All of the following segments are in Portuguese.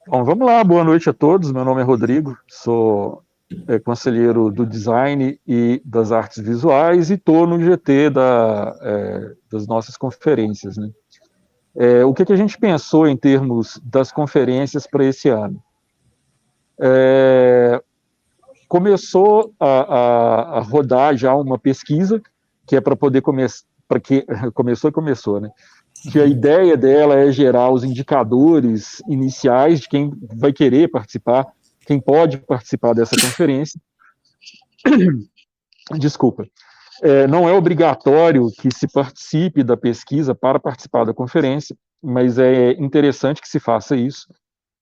Bom, vamos lá, boa noite a todos. Meu nome é Rodrigo, sou conselheiro do design e das artes visuais e estou no GT das nossas conferências, né? O que a gente pensou em termos das conferências para esse ano? Começou a rodar já uma pesquisa, que é para poder começar, para que começou, né? Que a ideia dela é gerar os indicadores iniciais de quem vai querer participar, quem pode participar dessa conferência. Desculpa. Não é obrigatório que se participe da pesquisa para participar da conferência, mas é interessante que se faça isso.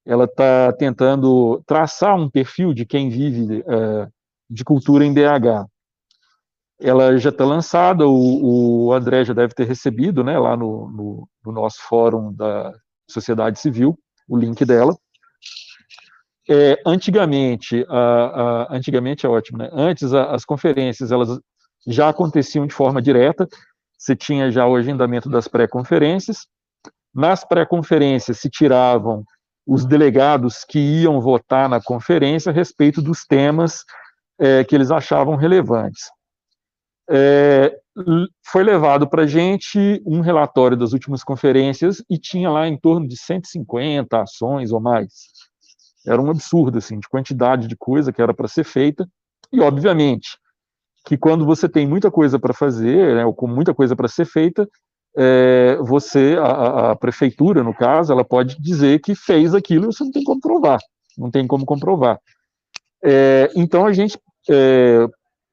Ela está tentando traçar um perfil de quem vive de cultura em BH. Ela já está lançada, o André já deve ter recebido, né, lá no nosso fórum da sociedade civil, o link dela. Antigamente é ótimo, né? Antes as conferências elas já aconteciam de forma direta, você tinha já o agendamento das pré-conferências. Nas pré-conferências se tiravam os delegados que iam votar na conferência a respeito dos temas que eles achavam relevantes. Foi levado para a gente um relatório das últimas conferências e tinha lá em torno de 150 ações ou mais. Era um absurdo, assim, de quantidade de coisa que era para ser feita. E, obviamente, que quando você tem muita coisa para fazer, né, ou com muita coisa para ser feita, a prefeitura, no caso, ela pode dizer que fez aquilo e você não tem como provar. Não tem como comprovar. Então, a gente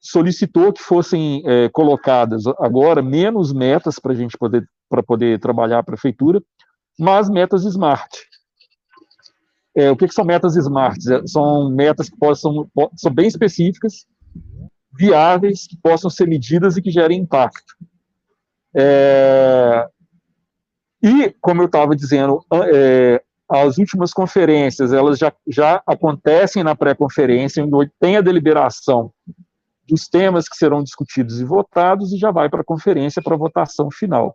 solicitou que fossem colocadas agora menos metas para a gente poder trabalhar a prefeitura, mas metas smart. O que são metas smart? São metas que são bem específicas, viáveis, que possam ser medidas e que gerem impacto. E, como eu estava dizendo, as últimas conferências elas já acontecem na pré-conferência, onde tem a deliberação dos temas que serão discutidos e votados, e já vai para a conferência para a votação final.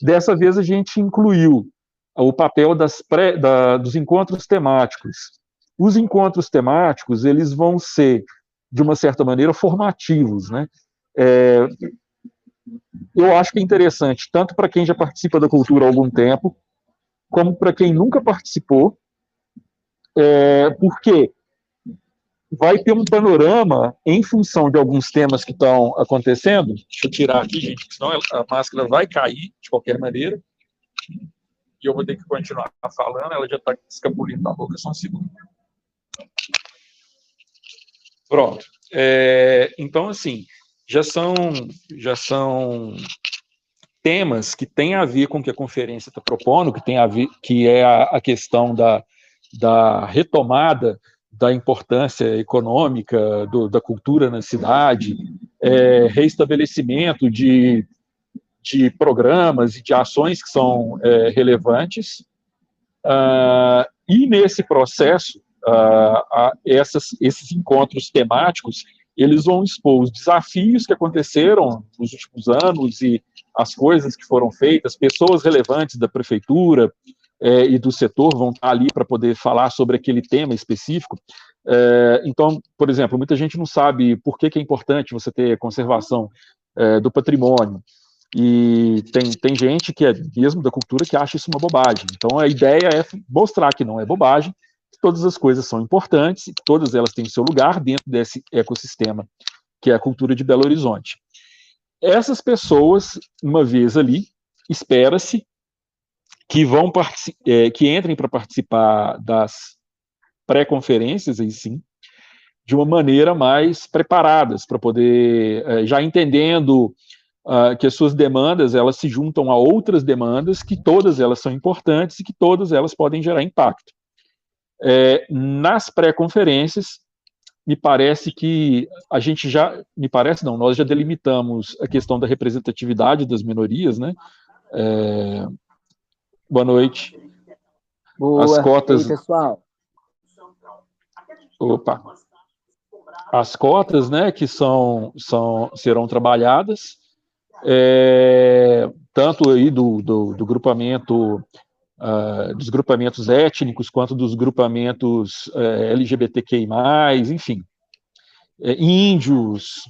Dessa vez, a gente incluiu o papel dos encontros temáticos. Os encontros temáticos, eles vão ser, de uma certa maneira, formativos, né? Eu acho que é interessante, tanto para quem já participa da cultura há algum tempo, como para quem nunca participou, porque vai ter um panorama em função de alguns temas que estão acontecendo. Deixa eu tirar aqui, gente, senão a máscara vai cair de qualquer maneira. E eu vou ter que continuar falando, ela já está escapulindo da boca, só um segundo. Pronto. Então, assim, já são temas que têm a ver com o que a conferência está propondo, que é a questão da retomada da importância econômica da cultura na cidade, reestabelecimento de programas e de ações que são relevantes. E nesse processo, esses encontros temáticos, eles vão expor os desafios que aconteceram nos últimos anos e as coisas que foram feitas, pessoas relevantes da prefeitura e do setor vão estar ali para poder falar sobre aquele tema específico. Então, por exemplo, muita gente não sabe por que é importante você ter conservação do patrimônio. E tem gente que é mesmo da cultura que acha isso uma bobagem. Então, a ideia é mostrar que não é bobagem, que todas as coisas são importantes, que todas elas têm o seu lugar dentro desse ecossistema, que é a cultura de Belo Horizonte. Essas pessoas, uma vez ali, espera-se que que entrem para participar das pré-conferências, aí sim, de uma maneira mais preparadas, para poder, já entendendo que as suas demandas elas se juntam a outras demandas, que todas elas são importantes e que todas elas podem gerar impacto. Nas pré-conferências, me parece que nós já delimitamos a questão da representatividade das minorias, né? Boa noite. Boa. As cotas. E aí, pessoal? Opa. As cotas, né, que serão trabalhadas, tanto aí do grupamento dos grupamentos étnicos, quanto dos grupamentos LGBTQI+, enfim, índios,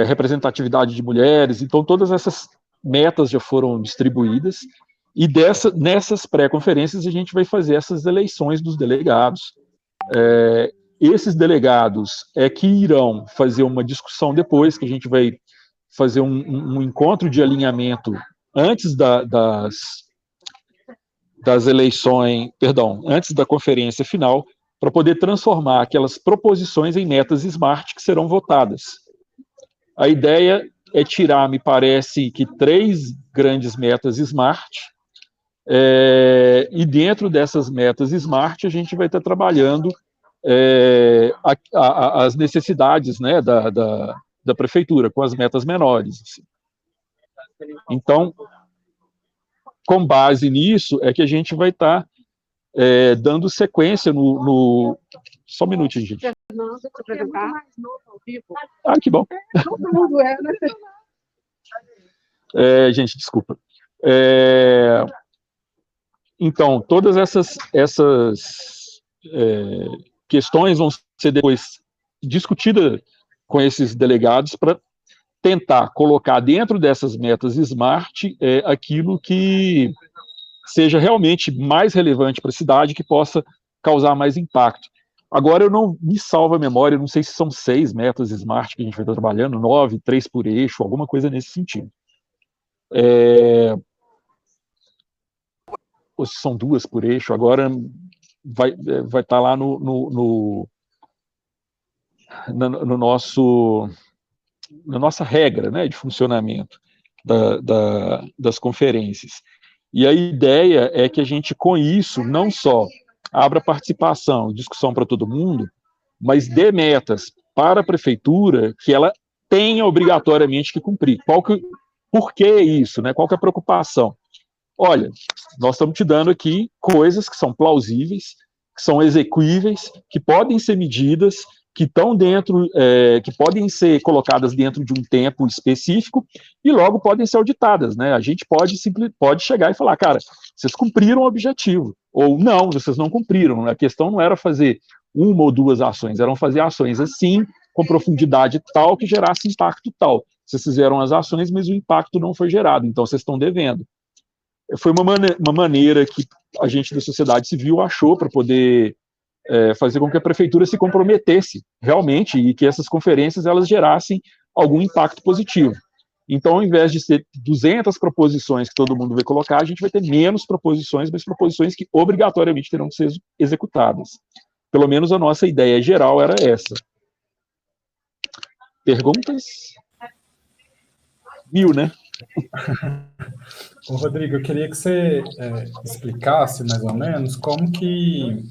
representatividade de mulheres. Então, todas essas metas já foram distribuídas, e nessas pré-conferências a gente vai fazer essas eleições dos delegados. Esses delegados que irão fazer uma discussão depois, que a gente vai fazer um encontro de alinhamento antes das eleições, perdão, antes da conferência final, para poder transformar aquelas proposições em metas SMART que serão votadas. A ideia é tirar, me parece, que 3 grandes metas SMART, e dentro dessas metas SMART a gente vai estar trabalhando as necessidades, né, da prefeitura, com as metas menores. Assim. Então, com base nisso, é que a gente vai estar dando sequência no... Só um minutinho, gente. Ah, que bom. Gente, desculpa. Então, todas essas questões vão ser depois discutidas com esses delegados para tentar colocar dentro dessas metas SMART aquilo que seja realmente mais relevante para a cidade, que possa causar mais impacto. Agora, eu não me salvo a memória, não sei se são 6 metas SMART que a gente vai estar trabalhando, 9, 3 por eixo, alguma coisa nesse sentido. Ou se são 2 por eixo, agora vai estar lá na nossa regra, né, de funcionamento das conferências. E a ideia é que a gente, com isso, não só abra participação, discussão para todo mundo, mas dê metas para a prefeitura que ela tenha obrigatoriamente que cumprir. Por que isso? Né? Qual que é a preocupação? Olha, nós estamos te dando aqui coisas que são plausíveis, que são execuíveis, que podem ser medidas, que estão dentro, que podem ser colocadas dentro de um tempo específico e logo podem ser auditadas, né? A gente pode chegar e falar, cara, vocês cumpriram o objetivo, ou não, vocês não cumpriram. A questão não era fazer 1 ou 2 ações, eram fazer ações assim, com profundidade tal, que gerasse impacto tal. Vocês fizeram as ações, mas o impacto não foi gerado, então vocês estão devendo. Foi uma maneira que a gente da sociedade civil achou para poder fazer com que a prefeitura se comprometesse realmente e que essas conferências elas gerassem algum impacto positivo. Então, ao invés de ser 200 proposições que todo mundo vai colocar, a gente vai ter menos proposições, mas proposições que obrigatoriamente terão que ser executadas. Pelo menos a nossa ideia geral era essa. Perguntas? 1000, né? Ô, Rodrigo, eu queria que você explicasse mais ou menos como que,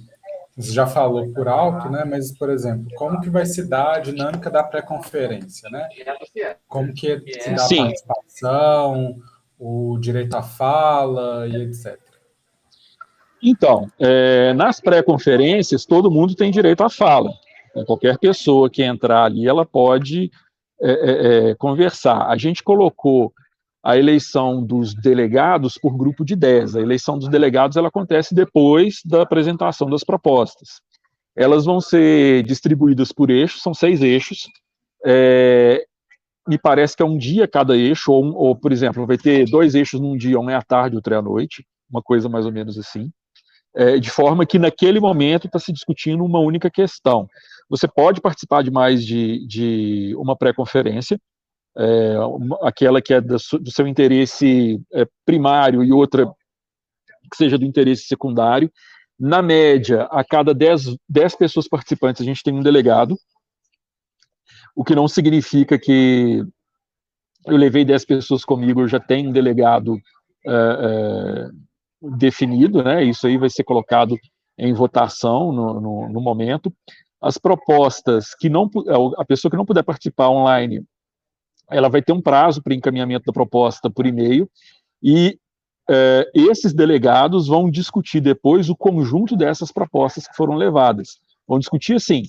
você já falou por alto, né? Mas, por exemplo, como que vai se dar a dinâmica da pré-conferência, né? Como que se dá a participação, o direito à fala e etc. Então, nas pré-conferências, todo mundo tem direito à fala. Qualquer pessoa que entrar ali, ela pode conversar. A gente colocou a eleição dos delegados por grupo de 10. A eleição dos delegados ela acontece depois da apresentação das propostas. Elas vão ser distribuídas por eixos, são 6 eixos. Me parece que é um dia cada eixo, ou, por exemplo, vai ter 2 eixos num dia, um é à tarde, outro é à noite, uma coisa mais ou menos assim. De forma que naquele momento está se discutindo uma única questão. Você pode participar de mais de uma pré-conferência, aquela que é do seu interesse primário e outra que seja do interesse secundário. Na média, a cada 10 pessoas participantes, a gente tem um delegado, o que não significa que eu levei 10 pessoas comigo, eu já tenho um delegado definido, né? Isso aí vai ser colocado em votação no momento. As propostas que não, a pessoa que não puder participar online, ela vai ter um prazo para encaminhamento da proposta por e-mail, e esses delegados vão discutir depois o conjunto dessas propostas que foram levadas. Vão discutir, assim,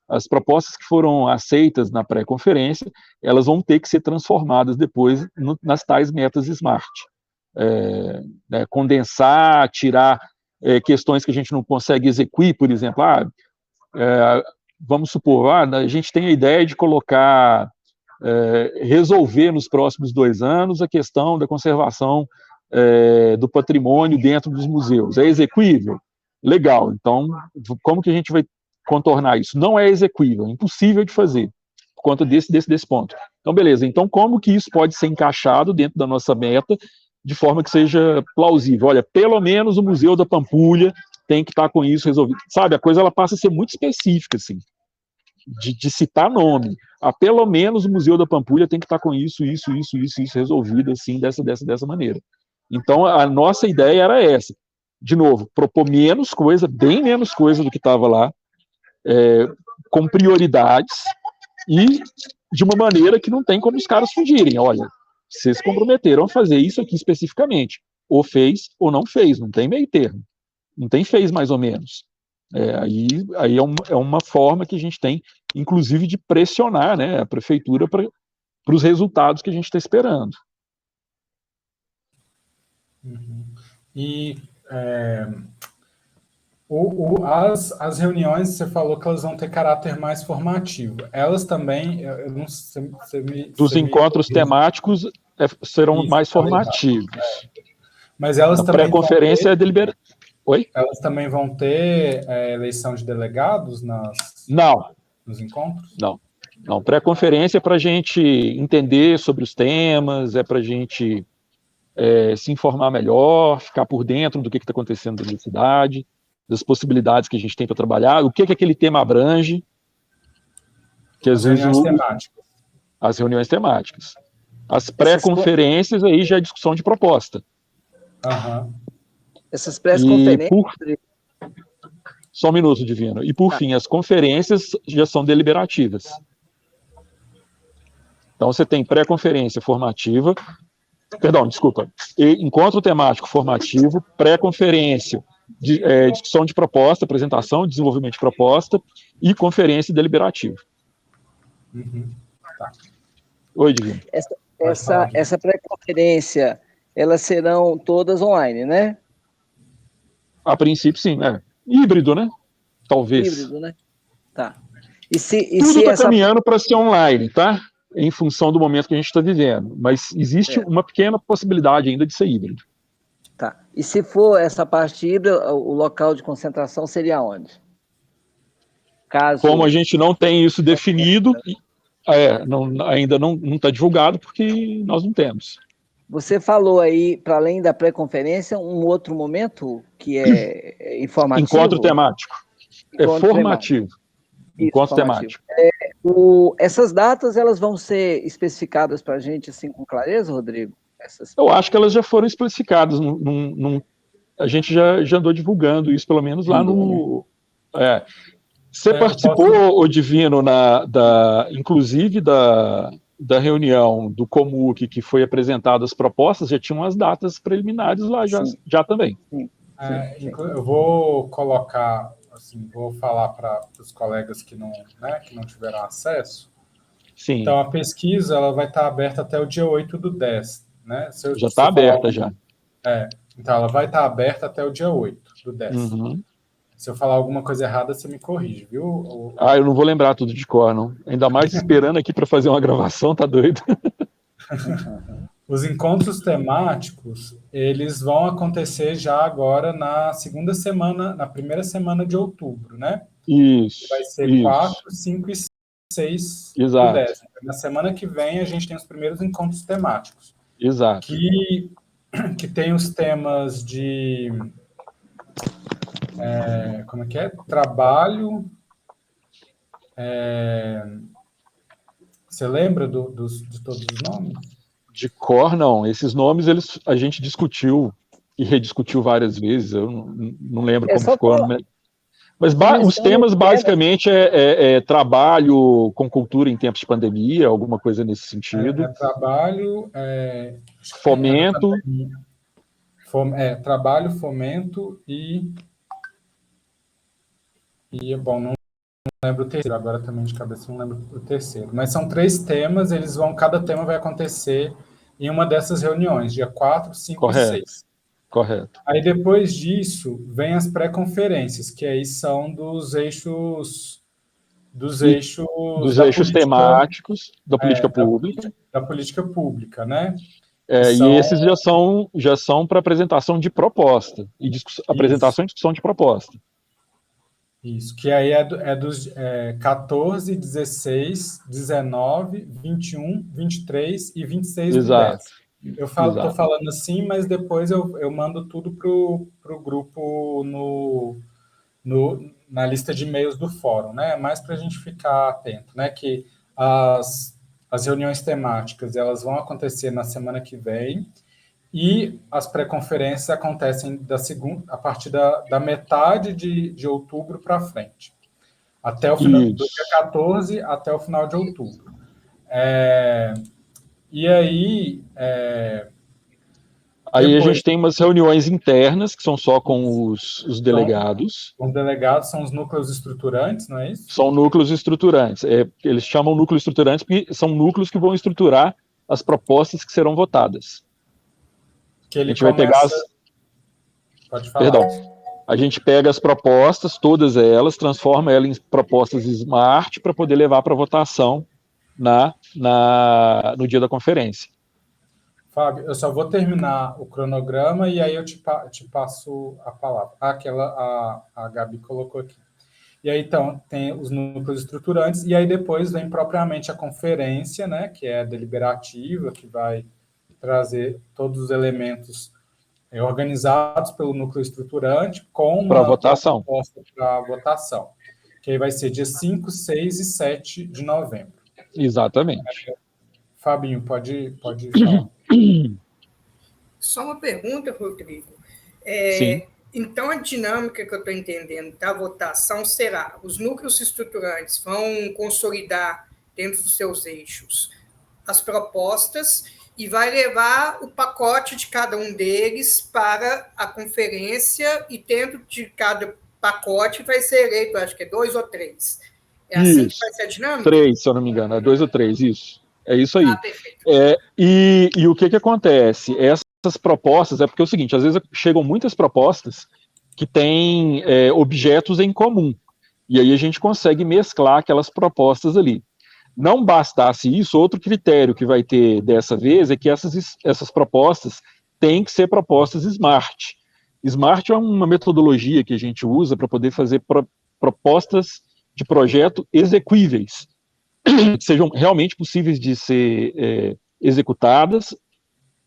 as propostas que foram aceitas na pré-conferência, elas vão ter que ser transformadas depois nas tais metas SMART. né, condensar, tirar questões que a gente não consegue execuir, por exemplo, vamos supor, a gente tem a ideia de colocar, resolver nos próximos 2 anos a questão da conservação do patrimônio dentro dos museus. É execuível? Legal. Então, como que a gente vai contornar isso? Não é execuível, é impossível de fazer, por conta desse ponto. Então, beleza. Então, como que isso pode ser encaixado dentro da nossa meta, de forma que seja plausível? Olha, pelo menos o Museu da Pampulha tem que estar com isso resolvido. Sabe, a coisa ela passa a ser muito específica, assim, de citar nome. Pelo menos o Museu da Pampulha tem que estar com isso resolvido, assim, dessa maneira. Então, a nossa ideia era essa. De novo, propor menos coisa, bem menos coisa do que estava lá, com prioridades e de uma maneira que não tem como os caras fugirem. Olha, vocês se comprometeram a fazer isso aqui especificamente. Ou fez ou não fez, não tem meio termo. Não tem fez mais ou menos. Aí é uma forma que a gente tem, inclusive, de pressionar, né, a prefeitura para os resultados que a gente está esperando. Uhum. E as reuniões, você falou que elas vão ter caráter mais formativo. Elas também, eu não sei, dos encontros temáticos serão isso, mais formativos. Mas elas a também pré-conferência é deliberada. Oi? Elas também vão ter eleição de delegados nos encontros? Não. Pré-conferência é para a gente entender sobre os temas, é para a gente se informar melhor, ficar por dentro do que está acontecendo na cidade, das possibilidades que a gente tem para trabalhar, o que aquele tema abrange. Que às vezes as reuniões temáticas. As pré-conferências aí já é discussão de proposta. Uhum. Essas pré-conferências... Só um minuto, Divino. E, por fim, as conferências já são deliberativas. Então, você tem pré-conferência formativa, encontro temático formativo, pré-conferência, discussão de proposta, apresentação, desenvolvimento de proposta e conferência deliberativa. Uhum. Tá. Oi, Divino. Essa pré-conferência, elas serão todas online, né? A princípio, sim. Híbrido, né? Talvez. Híbrido, né? Tá. Tudo está caminhando para ser online, tá? Em função do momento que a gente está vivendo. Mas existe uma pequena possibilidade ainda de ser híbrido. Tá. E se for essa parte híbrida, o local de concentração seria onde? Como a gente não tem isso definido, ainda não está divulgado porque nós não temos. Você falou aí, para além da pré-conferência, um outro momento que é informativo? Encontro temático. Formativo. Encontro temático. Essas datas, elas vão ser especificadas para a gente, assim, com clareza, Rodrigo? Eu acho que elas já foram especificadas. A gente já andou divulgando isso, pelo menos lá no... Você participou, Divino, inclusive da reunião do Comuc, que foi apresentado as propostas, já tinham as datas preliminares lá já também. Sim. Eu vou colocar, assim, vou falar para os colegas que não tiveram acesso. Sim. Então, a pesquisa ela vai estar aberta até o dia 8/10, né? Já está aberta, já. Então, ela vai estar aberta até o dia 8/10. Uhum. Se eu falar alguma coisa errada, você me corrige, viu? Eu não vou lembrar tudo de cor, não. Ainda mais esperando aqui para fazer uma gravação, tá doido? Os encontros temáticos, eles vão acontecer já agora na primeira semana de outubro, né? Isso. Vai ser 4, 5 e 6 Exato. 10. Na semana que vem, a gente tem os primeiros encontros temáticos. Exato. Que tem os temas de... como é que é? Trabalho... Você lembra de todos os nomes? De cor, não. Esses nomes a gente discutiu e rediscutiu várias vezes. Eu não lembro como ficou. Mas os temas, basicamente, trabalho com cultura em tempos de pandemia, alguma coisa nesse sentido. Trabalho... fomento... trabalho, fomento bom, não lembro o terceiro, agora também de cabeça não lembro o terceiro. Mas são 3 temas, cada tema vai acontecer em uma dessas reuniões, dia 4, 5 e Correto, 6. correto. Aí, depois disso, vem as pré-conferências, que aí são dos eixos Dos da eixos política, temáticos da política pública. da política pública, né? E esses já são para apresentação de proposta, e apresentação e discussão de proposta. Isso, que aí é dos 14, 16, 19, 21, 23 e 26 do Exato, 10. Eu estou exato. falando assim, mas depois eu mando tudo para o grupo na lista de e-mails do fórum, né? Mais para a gente ficar atento, né? Que as reuniões temáticas elas vão acontecer na semana que vem e as pré-conferências acontecem a partir da metade de outubro para frente, até o final do dia 14 até o final de outubro. E aí Aí a depois gente tem umas reuniões internas, que são só com os delegados. Os delegados são os núcleos estruturantes, não é isso? São núcleos estruturantes. Eles chamam núcleos estruturantes porque são núcleos que vão estruturar as propostas que serão votadas. Que ele a gente vai pegar Pode falar. Perdão. A gente pega as propostas, todas elas, transforma elas em propostas SMART para poder levar para votação no dia da conferência. Fábio, eu só vou terminar o cronograma e aí eu te passo a palavra. A Gabi colocou aqui. E aí, então, tem os núcleos estruturantes, e aí depois vem propriamente a conferência, né, que é a deliberativa, que vai trazer todos os elementos organizados pelo núcleo estruturante com uma proposta para votação, que aí vai ser dia 5, 6 e 7 de novembro. Exatamente. Fabinho, pode falar. Só uma pergunta, Rodrigo. Sim. Então, a dinâmica que eu estou entendendo da votação será: os núcleos estruturantes vão consolidar dentro dos seus eixos as propostas e vai levar o pacote de cada um deles para a conferência, e dentro de cada pacote vai ser eleito, acho que é 2 ou 3. É assim que vai ser a dinâmica? 3, se eu não me engano, é 2 ou 3, isso. É isso aí. Perfeito. E o que acontece? Essas propostas, porque é o seguinte, às vezes chegam muitas propostas que têm objetos em comum, e aí a gente consegue mesclar aquelas propostas ali. Não bastasse isso, outro critério que vai ter dessa vez é que essas propostas têm que ser propostas SMART. SMART é uma metodologia que a gente usa para poder fazer propostas de projeto execuíveis, que sejam realmente possíveis de ser executadas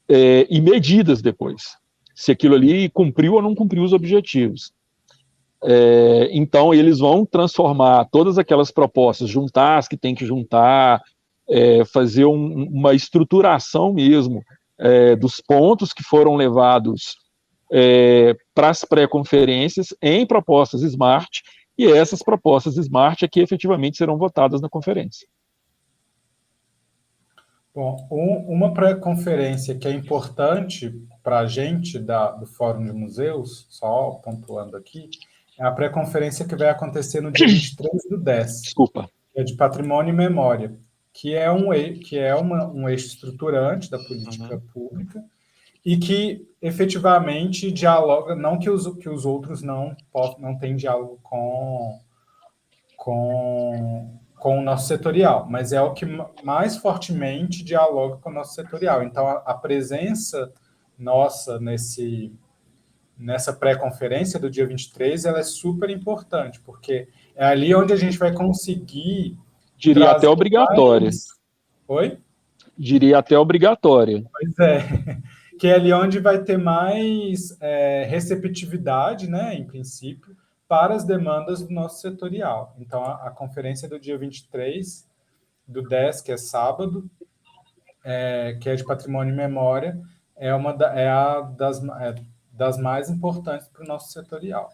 e medidas depois, se aquilo ali cumpriu ou não cumpriu os objetivos. Então, eles vão transformar todas aquelas propostas, juntar as que tem que juntar, fazer uma estruturação mesmo dos pontos que foram levados para as pré-conferências em propostas SMART, e essas propostas SMART é que efetivamente serão votadas na conferência. Bom, uma pré-conferência que é importante para a gente do Fórum de Museus, só pontuando aqui, é a pré-conferência que vai acontecer no dia 23 do 10. Desculpa. Que é de Patrimônio e Memória, que é um eixo estruturante da política pública e que efetivamente dialoga, não que os outros não têm diálogo com o nosso setorial, mas é o que mais fortemente dialoga com o nosso setorial. Então, a presença nossa nessa pré-conferência do dia 23, ela é super importante, porque é ali onde a gente vai conseguir... Diria até obrigatória. Oi? Diria até obrigatória. Pois é. Que é ali onde vai ter mais receptividade, né, em princípio, para as demandas do nosso setorial. Então, a conferência do dia 23 do 10, que é sábado, que é de Patrimônio e Memória, é a das mais importantes para o nosso setorial.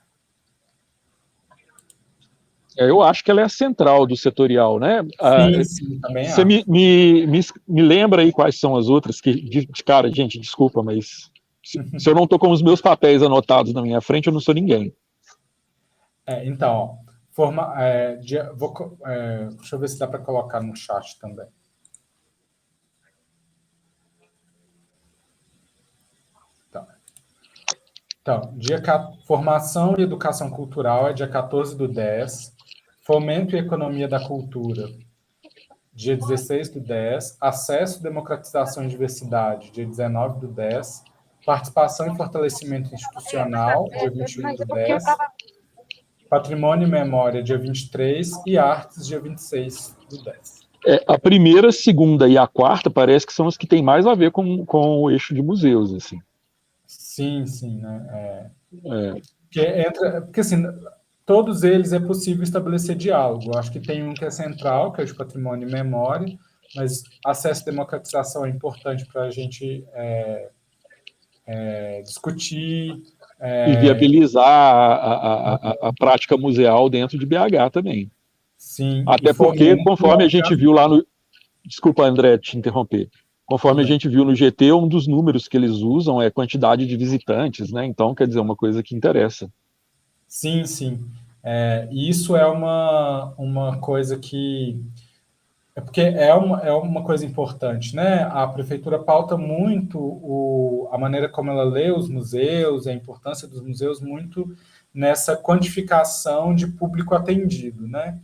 Eu acho que ela é a central do setorial, né? Sim, também você acho. me lembra aí quais são as outras, que de cara, gente, desculpa, mas se eu não estou com os meus papéis anotados na minha frente, eu não sou ninguém. Então, deixa eu ver se dá para colocar no chat também. Então, Formação e Educação Cultural é dia 14/10, Fomento e Economia da Cultura, dia 16/10, Acesso, Democratização e Diversidade, dia 19/10, Participação e Fortalecimento Institucional, dia 21/10, Patrimônio e Memória, dia 23, e Artes, dia 26/10. A primeira, segunda e a quarta parece que são as que têm mais a ver com o eixo de museus, assim. Sim, né? Porque assim, todos eles é possível estabelecer diálogo. Acho que tem um que é central, que é o de patrimônio e memória, mas acesso e democratização é importante para a gente discutir. E viabilizar a prática museal dentro de BH também. Sim. Até porque, conforme a gente viu lá no... Desculpa, André, te interromper. Conforme a gente viu no GT, um dos números que eles usam é a quantidade de visitantes, né? Então, quer dizer, uma coisa que interessa. Sim. Isso é uma coisa que... porque é uma coisa importante, né? A prefeitura pauta muito a maneira como ela lê os museus, a importância dos museus, muito nessa quantificação de público atendido, né?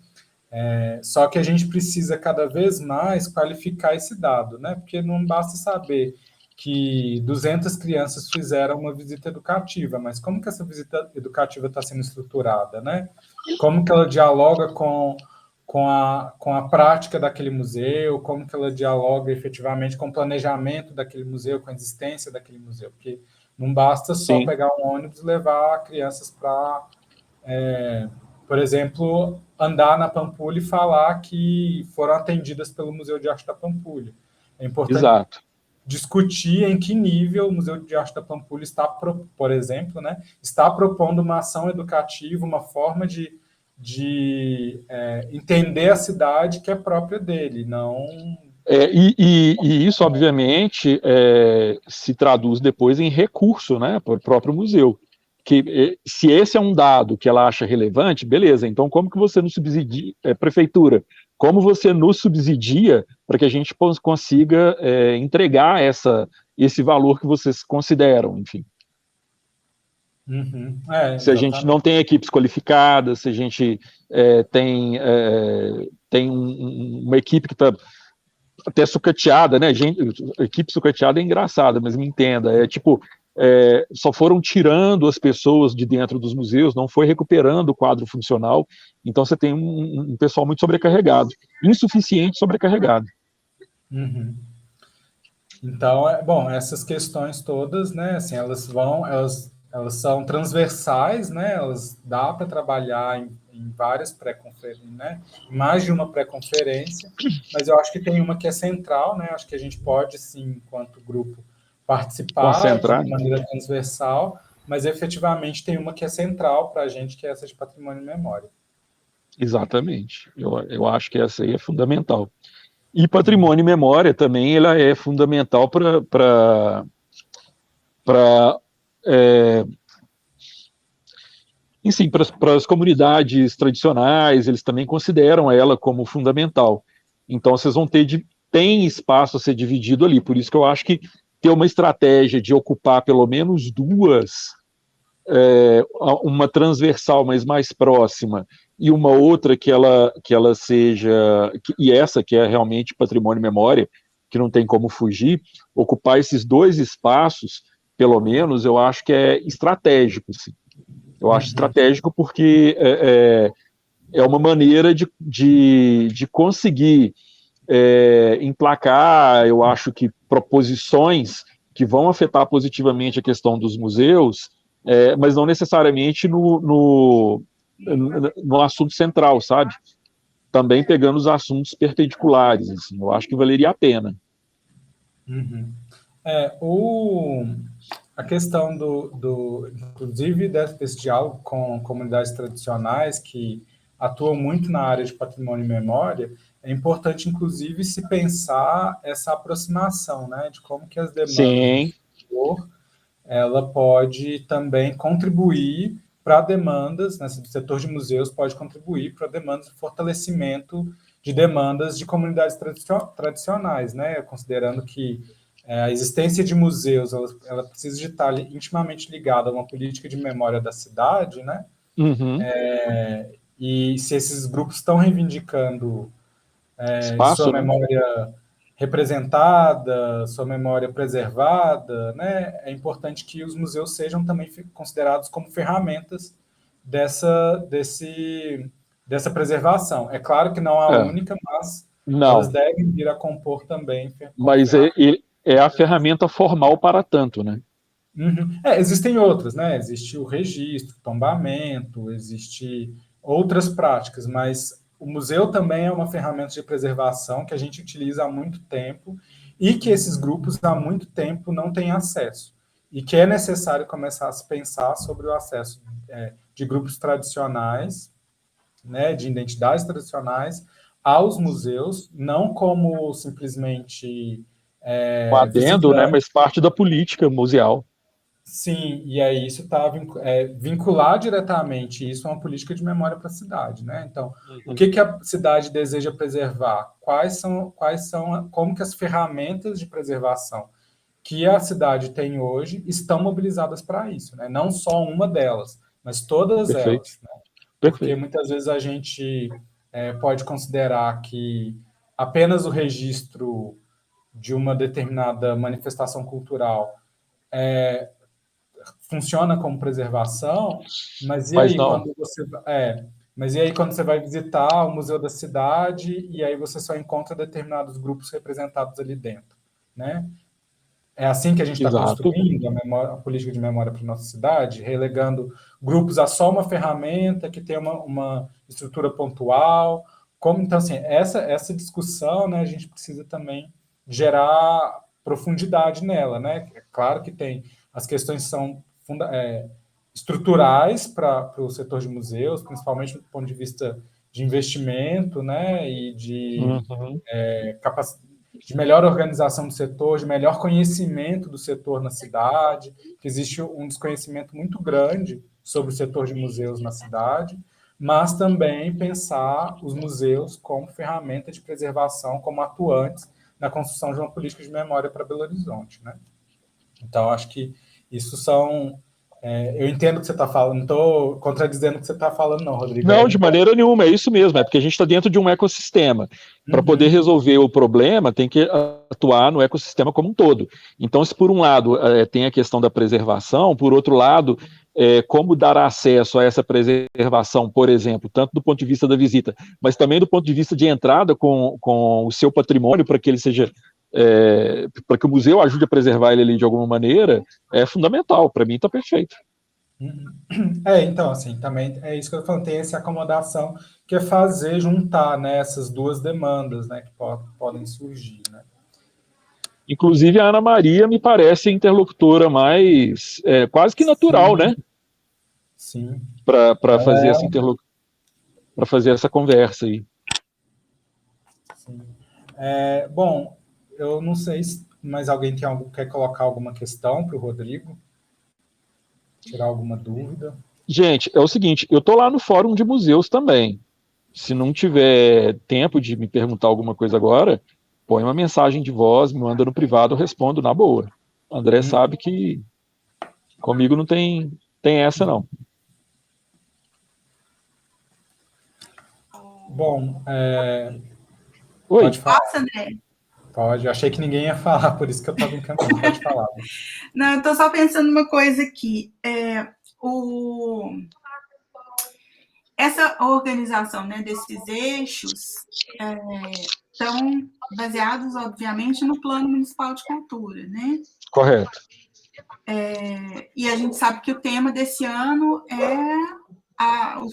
Só que a gente precisa cada vez mais qualificar esse dado, né? Porque não basta saber que 200 crianças fizeram uma visita educativa, mas como que essa visita educativa está sendo estruturada, né? Como que ela dialoga com a prática daquele museu, como que ela dialoga efetivamente com o planejamento daquele museu, com a existência daquele museu, porque não basta só pegar um ônibus e levar crianças para, por exemplo, andar na Pampulha e falar que foram atendidas pelo Museu de Arte da Pampulha. É importante discutir em que nível o Museu de Arte da Pampulha está, por exemplo, né, está propondo uma ação educativa, uma forma de entender a cidade que é própria dele, não... E isso, obviamente, se traduz depois em recurso, né, para o próprio museu. Que, se esse é um dado que ela acha relevante, beleza, então como que você nos subsidia, prefeitura, como você nos subsidia para que a gente consiga entregar esse valor que vocês consideram, enfim. Se a gente não tem equipes qualificadas, se a gente tem uma equipe que está até sucateada, né? Equipe sucateada é engraçada, mas me entenda, só foram tirando as pessoas de dentro dos museus, não foi recuperando o quadro funcional, então você tem um pessoal muito sobrecarregado, insuficiente sobrecarregado. Então, essas questões todas, né, assim, elas são transversais, né, elas dá para trabalhar em várias pré-conferências, né, mais de uma pré-conferência, mas eu acho que tem uma que é central, né, acho que a gente pode, sim, enquanto grupo, participar de maneira transversal, mas efetivamente tem uma que é central para a gente, que é essa de patrimônio e memória. Exatamente, eu acho que essa aí é fundamental. E patrimônio e memória também ela é fundamental para as comunidades tradicionais, eles também consideram ela como fundamental. Então, vocês vão tem espaço a ser dividido ali, por isso que eu acho que ter uma estratégia de ocupar pelo menos duas, uma transversal, mas mais próxima, e uma outra que ela seja, e essa que é realmente patrimônio e memória, que não tem como fugir, ocupar esses dois espaços, pelo menos, eu acho que é estratégico, assim. Eu acho estratégico porque é uma maneira de conseguir emplacar, eu acho que proposições que vão afetar positivamente a questão dos museus, mas não necessariamente no assunto central, sabe? Também pegando os assuntos perpendiculares, assim, eu acho que valeria a pena. A questão inclusive, desse diálogo com comunidades tradicionais que atuam muito na área de patrimônio e memória, é importante, inclusive, se pensar essa aproximação, né, de como que as demandas do setor, ela pode também contribuir para demandas, né, o setor de museus pode contribuir para demandas de fortalecimento de demandas de comunidades tradicionais, né, considerando que a existência de museus, ela precisa de estar intimamente ligada a uma política de memória da cidade, né? Uhum. E se esses grupos estão reivindicando Espaço, sua né? memória representada, sua memória preservada, né? É importante que os museus sejam também considerados como ferramentas dessa preservação. É claro que não a única, mas elas Não, devem vir a compor também como mas ferramenta. é a ferramenta formal para tanto, né? Uhum. Existem outras, né? Existe o registro, tombamento, existe outras práticas, mas o museu também é uma ferramenta de preservação que a gente utiliza há muito tempo e que esses grupos há muito tempo não têm acesso. E que é necessário começar a se pensar sobre o acesso de grupos tradicionais, né, de identidades tradicionais, aos museus, não como simplesmente Um adendo, né? visitantes. Mas parte da política museal. Sim, e aí isso está vincular diretamente isso a uma política de memória para a cidade, né? Então, o que a cidade deseja preservar? Como que as ferramentas de preservação que a cidade tem hoje estão mobilizadas para isso, né? Não só uma delas, mas todas Perfeito, elas, né? Porque perfeito. muitas vezes a gente pode considerar que apenas o registro de uma determinada manifestação cultural funciona como preservação, mas e Mas aí não, quando você vai visitar o museu da cidade e aí você só encontra determinados grupos representados ali dentro, né? É assim que a gente está exato. construindo a política de memória para a nossa cidade, relegando grupos a só uma ferramenta que tem uma estrutura pontual. Então, assim, essa discussão, né, a gente precisa também gerar profundidade nela, né? É claro que tem as questões são estruturais para o setor de museus, principalmente do ponto de vista de investimento, né, e de Uhum. de melhor organização do setor, de melhor conhecimento do setor na cidade, que existe um desconhecimento muito grande sobre o setor de museus na cidade, mas também pensar os museus como ferramenta de preservação, como atuantes na construção de uma política de memória para Belo Horizonte, né? Então, acho que isso são... eu entendo o que você está falando, não estou contradizendo o que você está falando, não, Rodrigo. Não, de maneira nenhuma, é isso mesmo, é porque a gente está dentro de um ecossistema. Para poder Uhum. resolver o problema, tem que atuar no ecossistema como um todo. Então, se por um lado tem a questão da preservação, por outro lado, como dar acesso a essa preservação, por exemplo, tanto do ponto de vista da visita, mas também do ponto de vista de entrada com o seu patrimônio, para que ele seja. Para que o museu ajude a preservar ele ali de alguma maneira, é fundamental. Para mim, está perfeito. Então, assim, também é isso que eu tô falando, tem essa acomodação que é fazer juntar, né, essas duas demandas, né, que podem surgir, né. Inclusive, a Ana Maria me parece a interlocutora mais quase que natural, Sim, né? sim. Para Ela fazer é, essa para fazer essa conversa aí. sim. Bom, eu não sei se mais alguém quer colocar alguma questão para o Rodrigo, tirar alguma dúvida. Gente, é o seguinte, eu tô lá no Fórum de Museus também. Se não tiver tempo de me perguntar alguma coisa agora, põe uma mensagem de voz, me manda no privado, eu respondo na boa. O André sabe que comigo não tem essa, não. Bom, Oi. pode falar. Posso, André? Pode, eu achei que ninguém ia falar, por isso que eu estava encaminhando, pode falar. Não, eu estou só pensando numa coisa aqui. Essa organização, né, desses eixos estão baseados, obviamente, no Plano Municipal de Cultura, né? Correto. E a gente sabe que o tema desse ano é um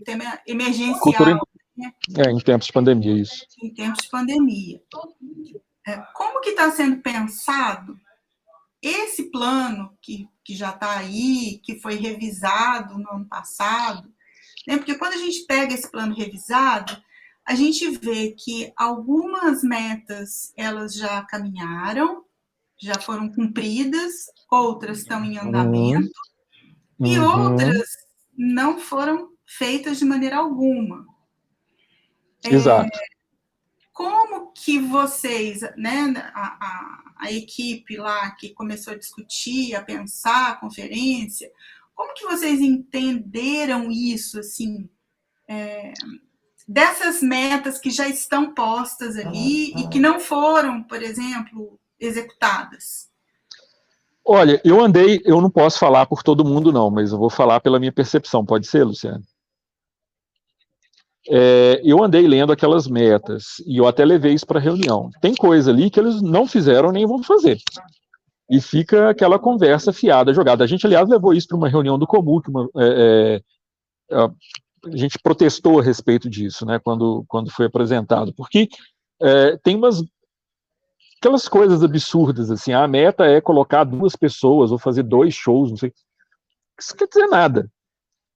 tema emergencial. Né? Em tempos de pandemia, isso. Em tempos de pandemia. Como que está sendo pensado esse plano que já está aí, que foi revisado no ano passado, né? Porque quando a gente pega esse plano revisado, a gente vê que algumas metas elas já caminharam, já foram cumpridas, outras estão em andamento, e outras não foram feitas de maneira alguma. Exato. Como que vocês, né, a equipe lá que começou a discutir, a pensar a conferência, como que vocês entenderam isso, assim, dessas metas que já estão postas ali e que não foram, por exemplo, executadas? Olha, eu não posso falar por todo mundo não, mas eu vou falar pela minha percepção, pode ser, Luciano? Eu andei lendo aquelas metas e eu até levei isso para a reunião. Tem coisa ali que eles não fizeram nem vão fazer. E fica aquela conversa fiada, jogada. A gente, aliás, levou isso para uma reunião do Comu, que a gente protestou a respeito disso, né, quando foi apresentado, porque tem aquelas coisas absurdas, assim, a meta é colocar 2 pessoas ou fazer 2 shows, não sei, isso não quer dizer nada.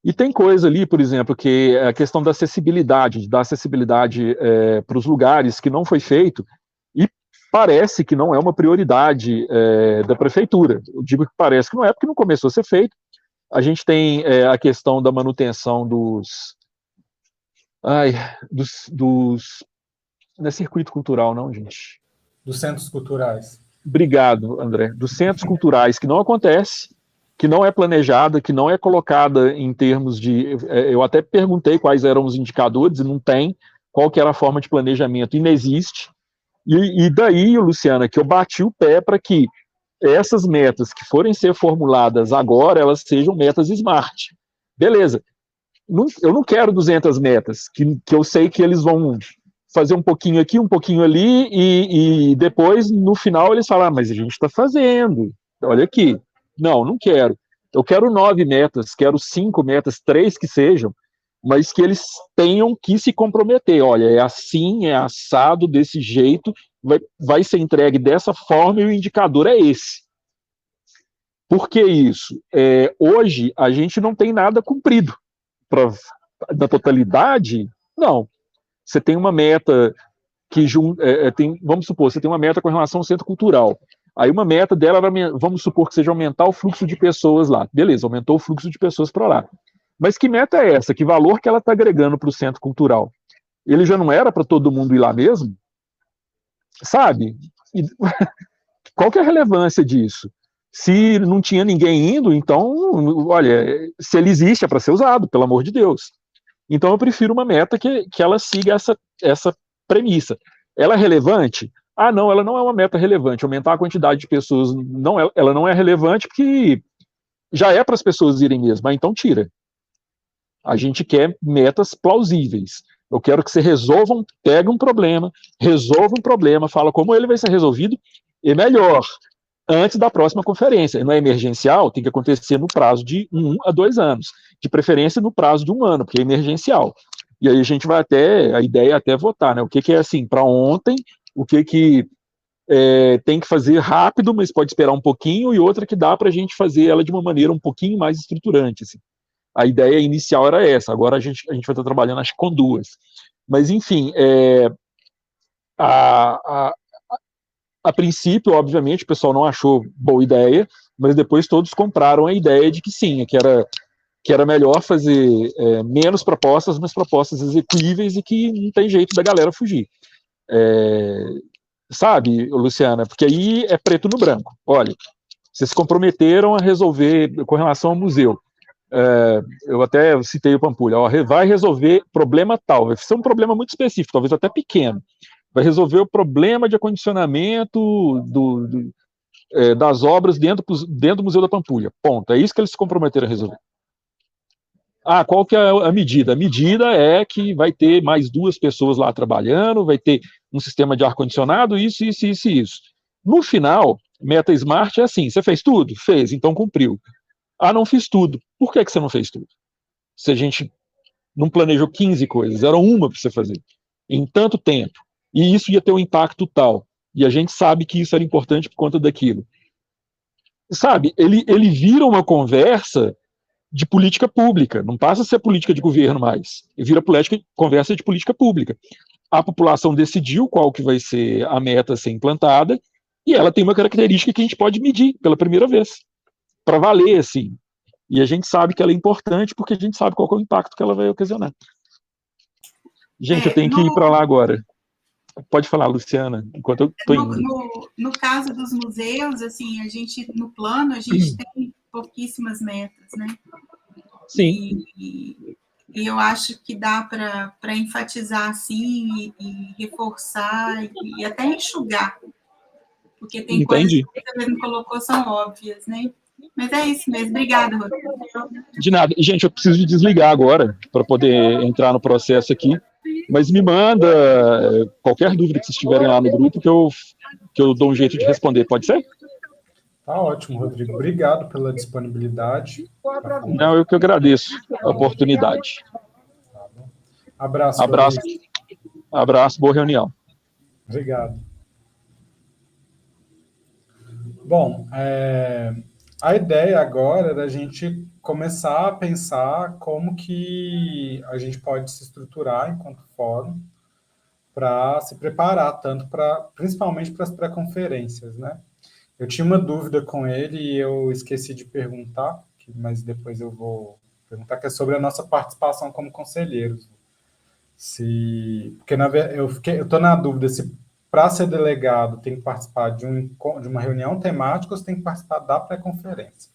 E tem coisa ali, por exemplo, que é a questão da acessibilidade, de dar acessibilidade para os lugares que não foi feito, e parece que não é uma prioridade da prefeitura. Eu digo que parece que não é, porque não começou a ser feito. A gente tem a questão da manutenção dos não é circuito cultural, não, gente. Dos centros culturais. Obrigado, André. Dos centros culturais, que não acontece, que não é planejada, que não é colocada em termos de... Eu até perguntei quais eram os indicadores, e não tem. Qual que era a forma de planejamento? Inexiste. E daí, Luciana, que eu bati o pé para que essas metas que forem ser formuladas agora, elas sejam metas smart. Beleza. Eu não quero 200 metas, que eu sei que eles vão fazer um pouquinho aqui, um pouquinho ali, e depois, no final, eles falam, mas a gente está fazendo, olha aqui. Não quero. Eu quero 9 metas, quero 5 metas, 3 que sejam, mas que eles tenham que se comprometer. Olha, é assim, é assado, desse jeito, vai ser entregue dessa forma e o indicador é esse. Por que isso? Hoje, a gente não tem nada cumprido. Da totalidade, não. Você tem uma meta que vamos supor, você tem uma meta com relação ao centro cultural. Aí uma meta dela era, vamos supor que seja aumentar o fluxo de pessoas lá. Beleza, aumentou o fluxo de pessoas para lá. Mas que meta é essa? Que valor que ela está agregando para o centro cultural? Ele já não era para todo mundo ir lá mesmo? Sabe? Qual que é a relevância disso? Se não tinha ninguém indo, então, olha, se ele existe é para ser usado, pelo amor de Deus. Então eu prefiro uma meta que ela siga essa premissa. Ela é relevante? Não, ela não é uma meta relevante. Aumentar a quantidade de pessoas, ela não é relevante porque já é para as pessoas irem mesmo. Então tira. A gente quer metas plausíveis. Eu quero que você pegue um problema, resolva um problema, fala como ele vai ser resolvido, e melhor, antes da próxima conferência. Não é emergencial, tem que acontecer no prazo de 1 a 2 anos. De preferência no prazo de 1 ano, porque é emergencial. E aí a gente vai a ideia é até votar, né? O que é assim, para ontem, o que tem que fazer rápido, mas pode esperar um pouquinho, e outra que dá para a gente fazer ela de uma maneira um pouquinho mais estruturante. Assim. A ideia inicial era essa, agora a gente vai estar trabalhando, acho que com 2. Mas, enfim, a princípio, obviamente, o pessoal não achou boa ideia, mas depois todos compraram a ideia de que sim, que era melhor fazer menos propostas, mas propostas execuíveis e que não tem jeito da galera fugir. Sabe, Luciana? Porque aí é preto no branco. Olha, vocês se comprometeram a resolver com relação ao museu. Eu até citei o Pampulha, vai resolver problema tal, vai ser um problema muito específico, talvez até pequeno. Vai resolver o problema de acondicionamento das obras dentro do Museu da Pampulha. Ponto. É isso que eles se comprometeram a resolver. Qual que é a medida? A medida é que vai ter mais 2 pessoas lá trabalhando, vai ter um sistema de ar-condicionado, isso. No final, meta smart é assim, você fez tudo? Fez, então cumpriu. Não fiz tudo. Por que você não fez tudo? Se a gente não planejou 15 coisas, era uma para você fazer, em tanto tempo. E isso ia ter um impacto tal. E a gente sabe que isso era importante por conta daquilo. Sabe, ele vira uma conversa de política pública, não passa a ser política de governo mais. Ele vira conversa de política pública. A população decidiu qual que vai ser a meta a ser implantada, e ela tem uma característica que a gente pode medir pela primeira vez, para valer, assim. E a gente sabe que ela é importante porque a gente sabe qual é o impacto que ela vai ocasionar. Gente, eu tenho que ir para lá agora. Pode falar, Luciana, enquanto eu estou indo. No caso dos museus, assim, no plano, a gente tem pouquíssimas metas, né? Sim. E eu acho que dá para enfatizar, assim, e reforçar, e até enxugar, porque tem Entendi. coisas que você mesmo colocou, são óbvias, né? Mas é isso mesmo. Obrigada, Rodrigo. De nada. Gente, eu preciso de desligar agora para poder entrar no processo aqui. Mas me manda qualquer dúvida que vocês tiverem lá no grupo que eu dou um jeito de responder. Pode ser? Tá ótimo, Rodrigo. Obrigado pela disponibilidade. Não, eu que agradeço a oportunidade. Tá bom. Abraço. Abraço. Rodrigo. Abraço, boa reunião. Obrigado. Bom, a ideia agora era a gente começar a pensar como que a gente pode se estruturar enquanto fórum para se preparar tanto principalmente para as pré-conferências, né? Eu tinha uma dúvida com ele e eu esqueci de perguntar, mas depois eu vou perguntar, que é sobre a nossa participação como conselheiros. Porque eu estou na dúvida se para ser delegado tem que participar de uma reunião temática ou se tem que participar da pré-conferência.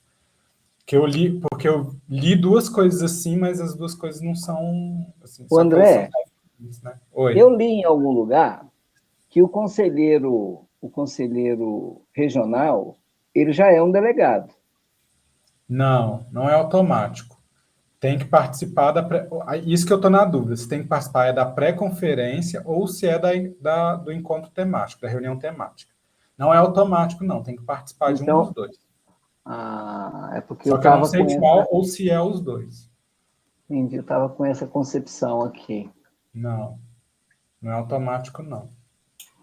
Porque eu li duas coisas assim, mas as duas coisas não são... Assim, o André, né? Oi. Eu li em algum lugar que o conselheiro regional, ele já é um delegado. Não é automático. Tem que participar Isso que eu estou na dúvida, se tem que participar da pré-conferência ou se é do encontro temático, da reunião temática. Não é automático, não. Tem que participar de um dos dois. É porque Só que eu não sei qual ou se é os dois. Entendi, eu estava com essa concepção aqui. Não é automático, não.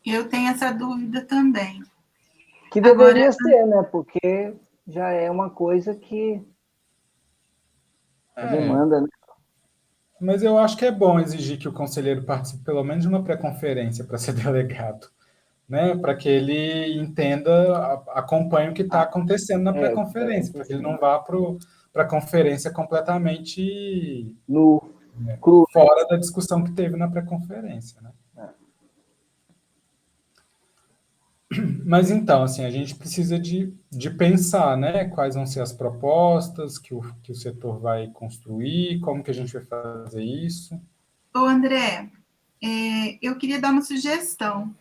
Eu tenho essa dúvida também. Que deveria ser, né? Porque já é uma coisa que demanda, né? Mas eu acho que é bom exigir que o conselheiro participe pelo menos de uma pré-conferência para ser delegado, né? Para que ele entenda, acompanhe o que está acontecendo na pré-conferência, para que ele não vá para a conferência completamente fora da discussão que teve na pré-conferência, né? Mas então, assim, a gente precisa de pensar, né? Quais vão ser as propostas que o setor vai construir, como que a gente vai fazer isso. Ô, André, eu queria dar uma sugestão.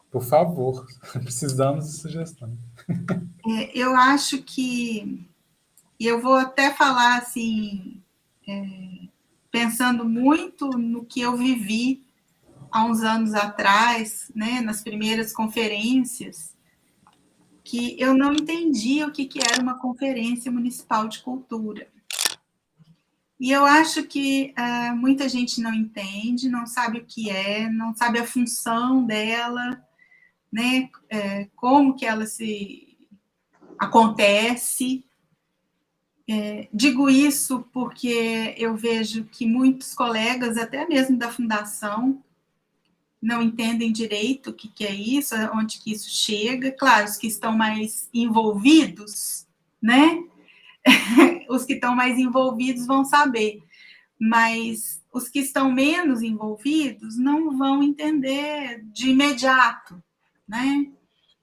Por favor, precisamos de sugestão. Eu acho que... E eu vou até falar, assim, pensando muito no que eu vivi há uns anos atrás, né, nas primeiras conferências, que eu não entendia o que era uma conferência municipal de cultura. E eu acho que muita gente não entende, não sabe o que é, não sabe a função dela, né, como que ela acontece. Digo isso porque eu vejo que muitos colegas, até mesmo da fundação, não entendem direito o que é isso, onde que isso chega. Claro, os que estão mais envolvidos, né? Os que estão mais envolvidos vão saber, mas os que estão menos envolvidos não vão entender de imediato, né?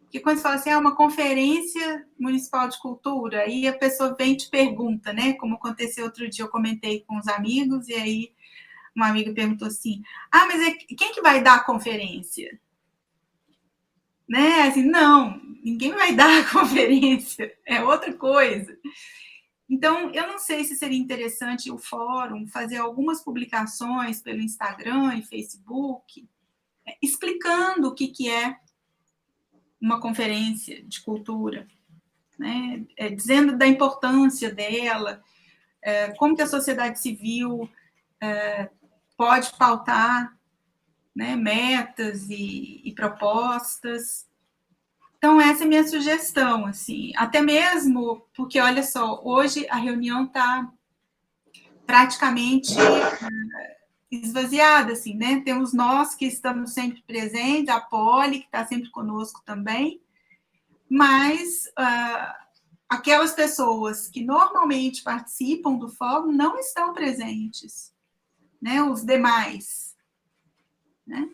Porque quando você fala assim, uma conferência municipal de cultura, aí a pessoa vem e te pergunta, né? Como aconteceu outro dia, eu comentei com os amigos, e aí uma amiga perguntou assim, mas quem que vai dar a conferência? Né? Assim, não, ninguém vai dar a conferência, é outra coisa. Então, eu não sei se seria interessante o fórum fazer algumas publicações pelo Instagram e Facebook, explicando o que é uma conferência de cultura, né? Dizendo da importância dela, como que a sociedade civil pode pautar, né, metas e propostas. Então, essa é a minha sugestão, assim, até mesmo porque, olha só, hoje a reunião está praticamente esvaziada, assim, né? Temos nós que estamos sempre presentes, a Poli, que está sempre conosco também, mas aquelas pessoas que normalmente participam do fórum não estão presentes, né? Os demais, né?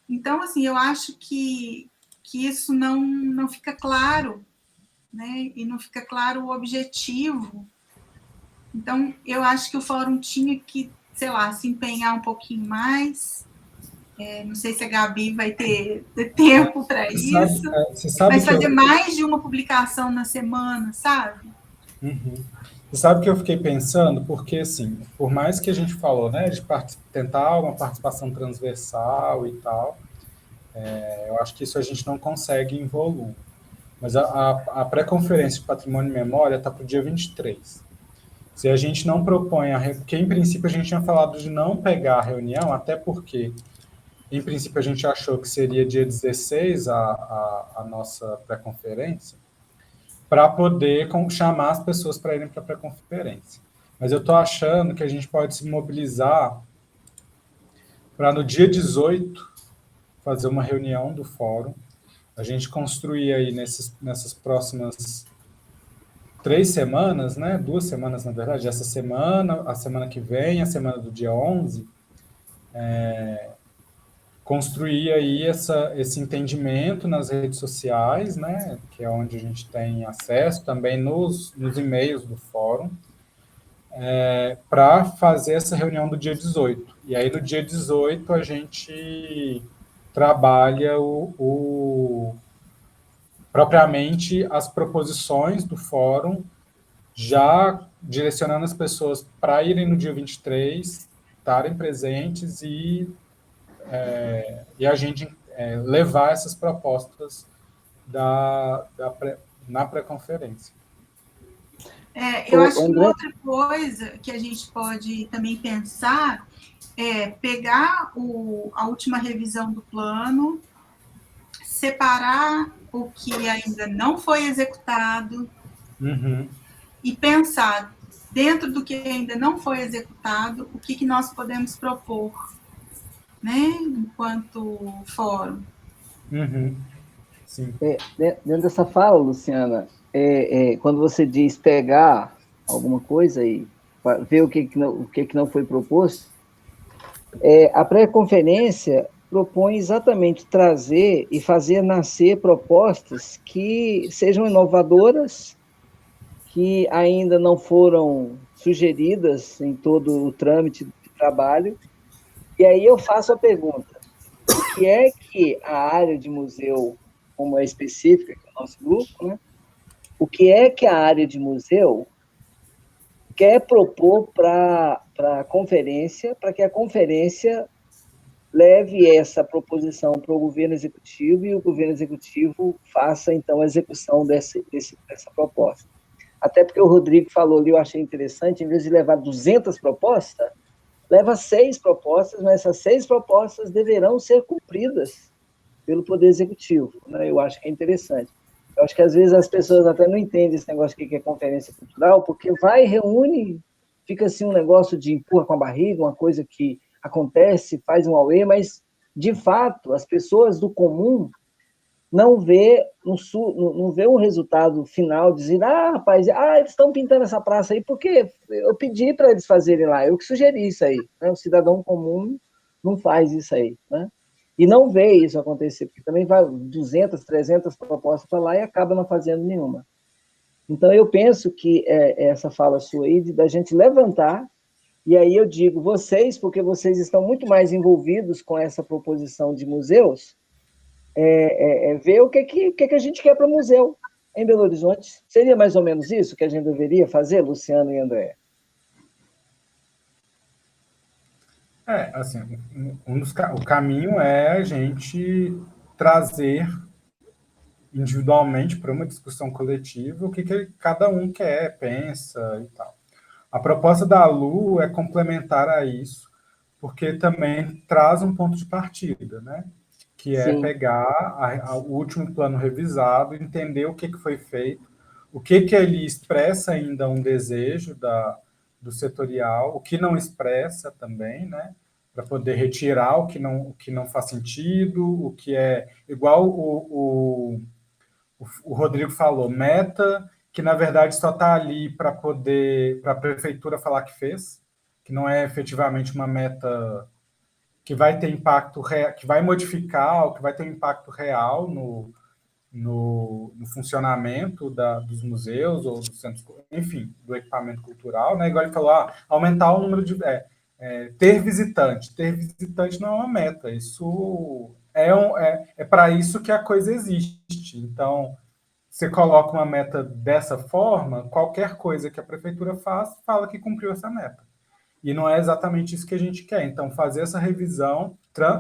Então, assim, eu acho que isso não fica claro, né? E não fica claro o objetivo. Então, eu acho que o fórum tinha que, sei lá, se empenhar um pouquinho mais. Não sei se a Gabi vai ter tempo para isso, você sabe mas que fazer mais de uma publicação na semana, sabe? Uhum. Você sabe que eu fiquei pensando, porque, assim, por mais que a gente falou, né, de tentar uma participação transversal e tal, eu acho que isso a gente não consegue em volume. Mas a pré-conferência de Patrimônio e Memória está para o dia 23. Se a gente não propõe, porque em princípio a gente tinha falado de não pegar a reunião, até porque, em princípio, a gente achou que seria dia 16 a nossa pré-conferência, para poder chamar as pessoas para irem para a pré-conferência. Mas eu estou achando que a gente pode se mobilizar para, no dia 18, fazer uma reunião do fórum, a gente construir aí nessas próximas 3 semanas, né? 2 semanas, na verdade, essa semana, a semana que vem, a semana do dia 11, construir aí esse entendimento nas redes sociais, né? Que é onde a gente tem acesso, também nos e-mails do fórum, para fazer essa reunião do dia 18. E aí, no dia 18, a gente trabalha propriamente as proposições do fórum, já direcionando as pessoas para irem no dia 23, estarem presentes e a gente levar essas propostas na pré-conferência. Eu acho que outra coisa que a gente pode também pensar é pegar a última revisão do plano, separar o que ainda não foi executado e pensar, dentro do que ainda não foi executado, o que nós podemos propor, né, enquanto fórum. Sim. Dentro dessa fala, Luciana, quando você diz pegar alguma coisa e ver o que não foi proposto, a pré-conferência propõe exatamente trazer e fazer nascer propostas que sejam inovadoras, que ainda não foram sugeridas em todo o trâmite de trabalho. E aí eu faço a pergunta: o que é que a área de museu, como é específica, que é o nosso grupo, né? O que é que a área de museu quer propor para a conferência, para que a conferência leve essa proposição para o governo executivo e o governo executivo faça, então, a execução dessa proposta. Até porque o Rodrigo falou ali, eu achei interessante, em vez de levar 200 propostas, leva 6 propostas, mas essas 6 propostas deverão ser cumpridas pelo Poder Executivo, né? Eu acho que é interessante. Eu acho que, às vezes, as pessoas até não entendem esse negócio que é conferência cultural, porque vai, reúne, fica assim um negócio de empurra com a barriga, uma coisa que acontece, faz um auê, mas, de fato, as pessoas do comum não vê um resultado final, dizendo, rapaz, eles estão pintando essa praça aí, porque eu pedi para eles fazerem lá, eu que sugeri isso aí, né? O cidadão comum não faz isso aí, né? E não vê isso acontecer, porque também vai 200, 300 propostas para lá e acaba não fazendo nenhuma. Então, eu penso que essa fala sua aí, da gente levantar, e aí eu digo vocês, porque vocês estão muito mais envolvidos com essa proposição de museus, ver o que a gente quer para o museu em Belo Horizonte. Seria mais ou menos isso que a gente deveria fazer, Luciano e André? Assim, o caminho é a gente trazer individualmente para uma discussão coletiva o que cada um quer, pensa e tal. A proposta da Lu é complementar a isso, porque também traz um ponto de partida, né? Que é Sim. pegar o último plano revisado, entender o que foi feito, o que ele expressa ainda um desejo do setorial, o que não expressa também, né? Para poder retirar o que não faz sentido, o que é igual o Rodrigo falou, meta, que na verdade só está ali para a prefeitura falar que fez, que não é efetivamente uma meta que vai ter impacto, que vai modificar, que vai ter um impacto real no funcionamento dos museus ou dos centros, enfim, do equipamento cultural, né? Igual ele falou, aumentar o número de... ter visitante. Ter visitante não é uma meta, isso é para isso que a coisa existe. Então, você coloca uma meta dessa forma, qualquer coisa que a prefeitura faz, fala que cumpriu essa meta. E não é exatamente isso que a gente quer. Então, fazer essa revisão,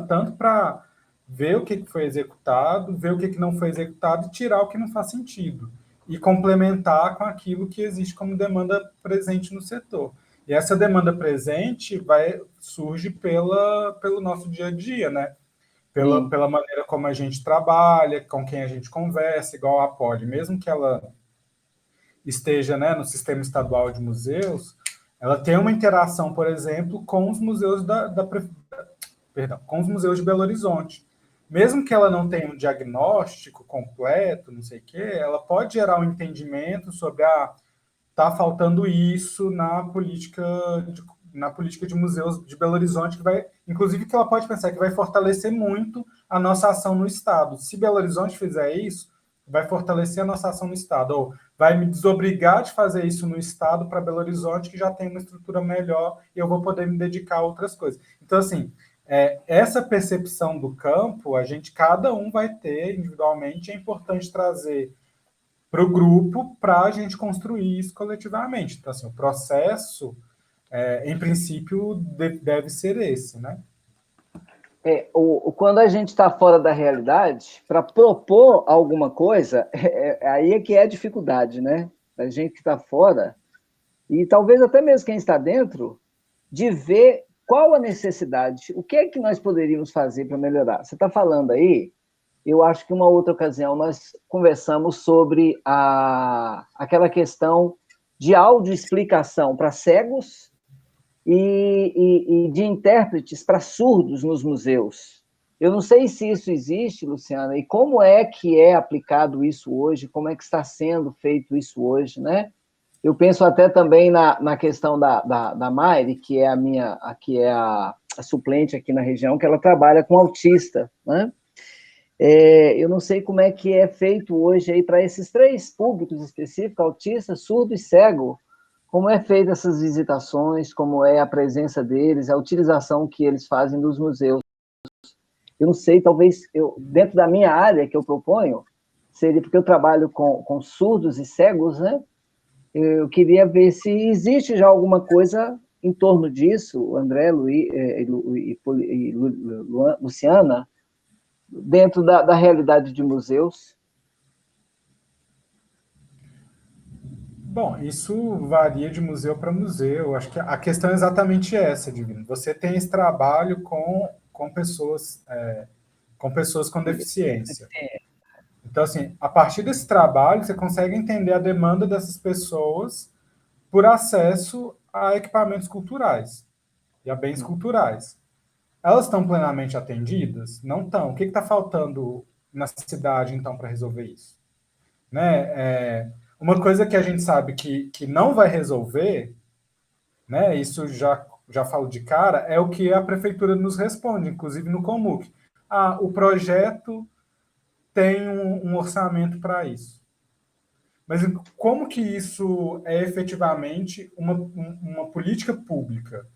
tanto para ver o que foi executado, ver o que não foi executado e tirar o que não faz sentido. E complementar com aquilo que existe como demanda presente no setor. E essa demanda presente surge pelo nosso dia a dia, né? Pela maneira como a gente trabalha, com quem a gente conversa, igual a Poli. Mesmo que ela esteja, né, no sistema estadual de museus, ela tem uma interação, por exemplo, com os museus com os museus de Belo Horizonte. Mesmo que ela não tenha um diagnóstico completo, não sei o quê, ela pode gerar um entendimento sobre tá faltando isso na política de museus de Belo Horizonte, inclusive que ela pode pensar que vai fortalecer muito a nossa ação no Estado. Se Belo Horizonte fizer isso, vai fortalecer a nossa ação no Estado, ou vai me desobrigar de fazer isso no Estado para Belo Horizonte, que já tem uma estrutura melhor, e eu vou poder me dedicar a outras coisas. Então, assim, essa percepção do campo, cada um vai ter individualmente, é importante trazer para o grupo para a gente construir isso coletivamente. Então, assim, o processo, em princípio, deve ser esse, né? Quando a gente está fora da realidade, para propor alguma coisa, aí é que é a dificuldade, né? A gente que está fora, e talvez até mesmo quem está dentro, de ver qual a necessidade, o que é que nós poderíamos fazer para melhorar. Você está falando aí, eu acho que uma outra ocasião nós conversamos sobre aquela questão de audioexplicação para cegos e de intérpretes para surdos nos museus. Eu não sei se isso existe, Luciana, e como é que é aplicado isso hoje, como é que está sendo feito isso hoje, né? Eu penso até também na questão da Maire, que é a suplente aqui na região, que ela trabalha com autista, né? Eu não sei como é que é feito hoje aí para esses três públicos específicos, autista, surdo e cego, como é feita essas visitações, como é a presença deles, a utilização que eles fazem dos museus. Eu não sei, talvez, dentro da minha área que eu proponho, seria porque eu trabalho com surdos e cegos, né? Eu queria ver se existe já alguma coisa em torno disso, André, Luciana, dentro da realidade de museus. Bom, isso varia de museu para museu. Acho que a questão é exatamente essa, Divino. Você tem esse trabalho com pessoas com deficiência. Então, assim, a partir desse trabalho, você consegue entender a demanda dessas pessoas por acesso a equipamentos culturais e a bens culturais. Elas estão plenamente atendidas? Não estão. O que está faltando na cidade, então, para resolver isso? Né? Uma coisa que a gente sabe que não vai resolver, né? Isso já falo de cara, é o que a prefeitura nos responde, inclusive no Comuc. O projeto tem um orçamento para isso. Mas como que isso é efetivamente uma política pública?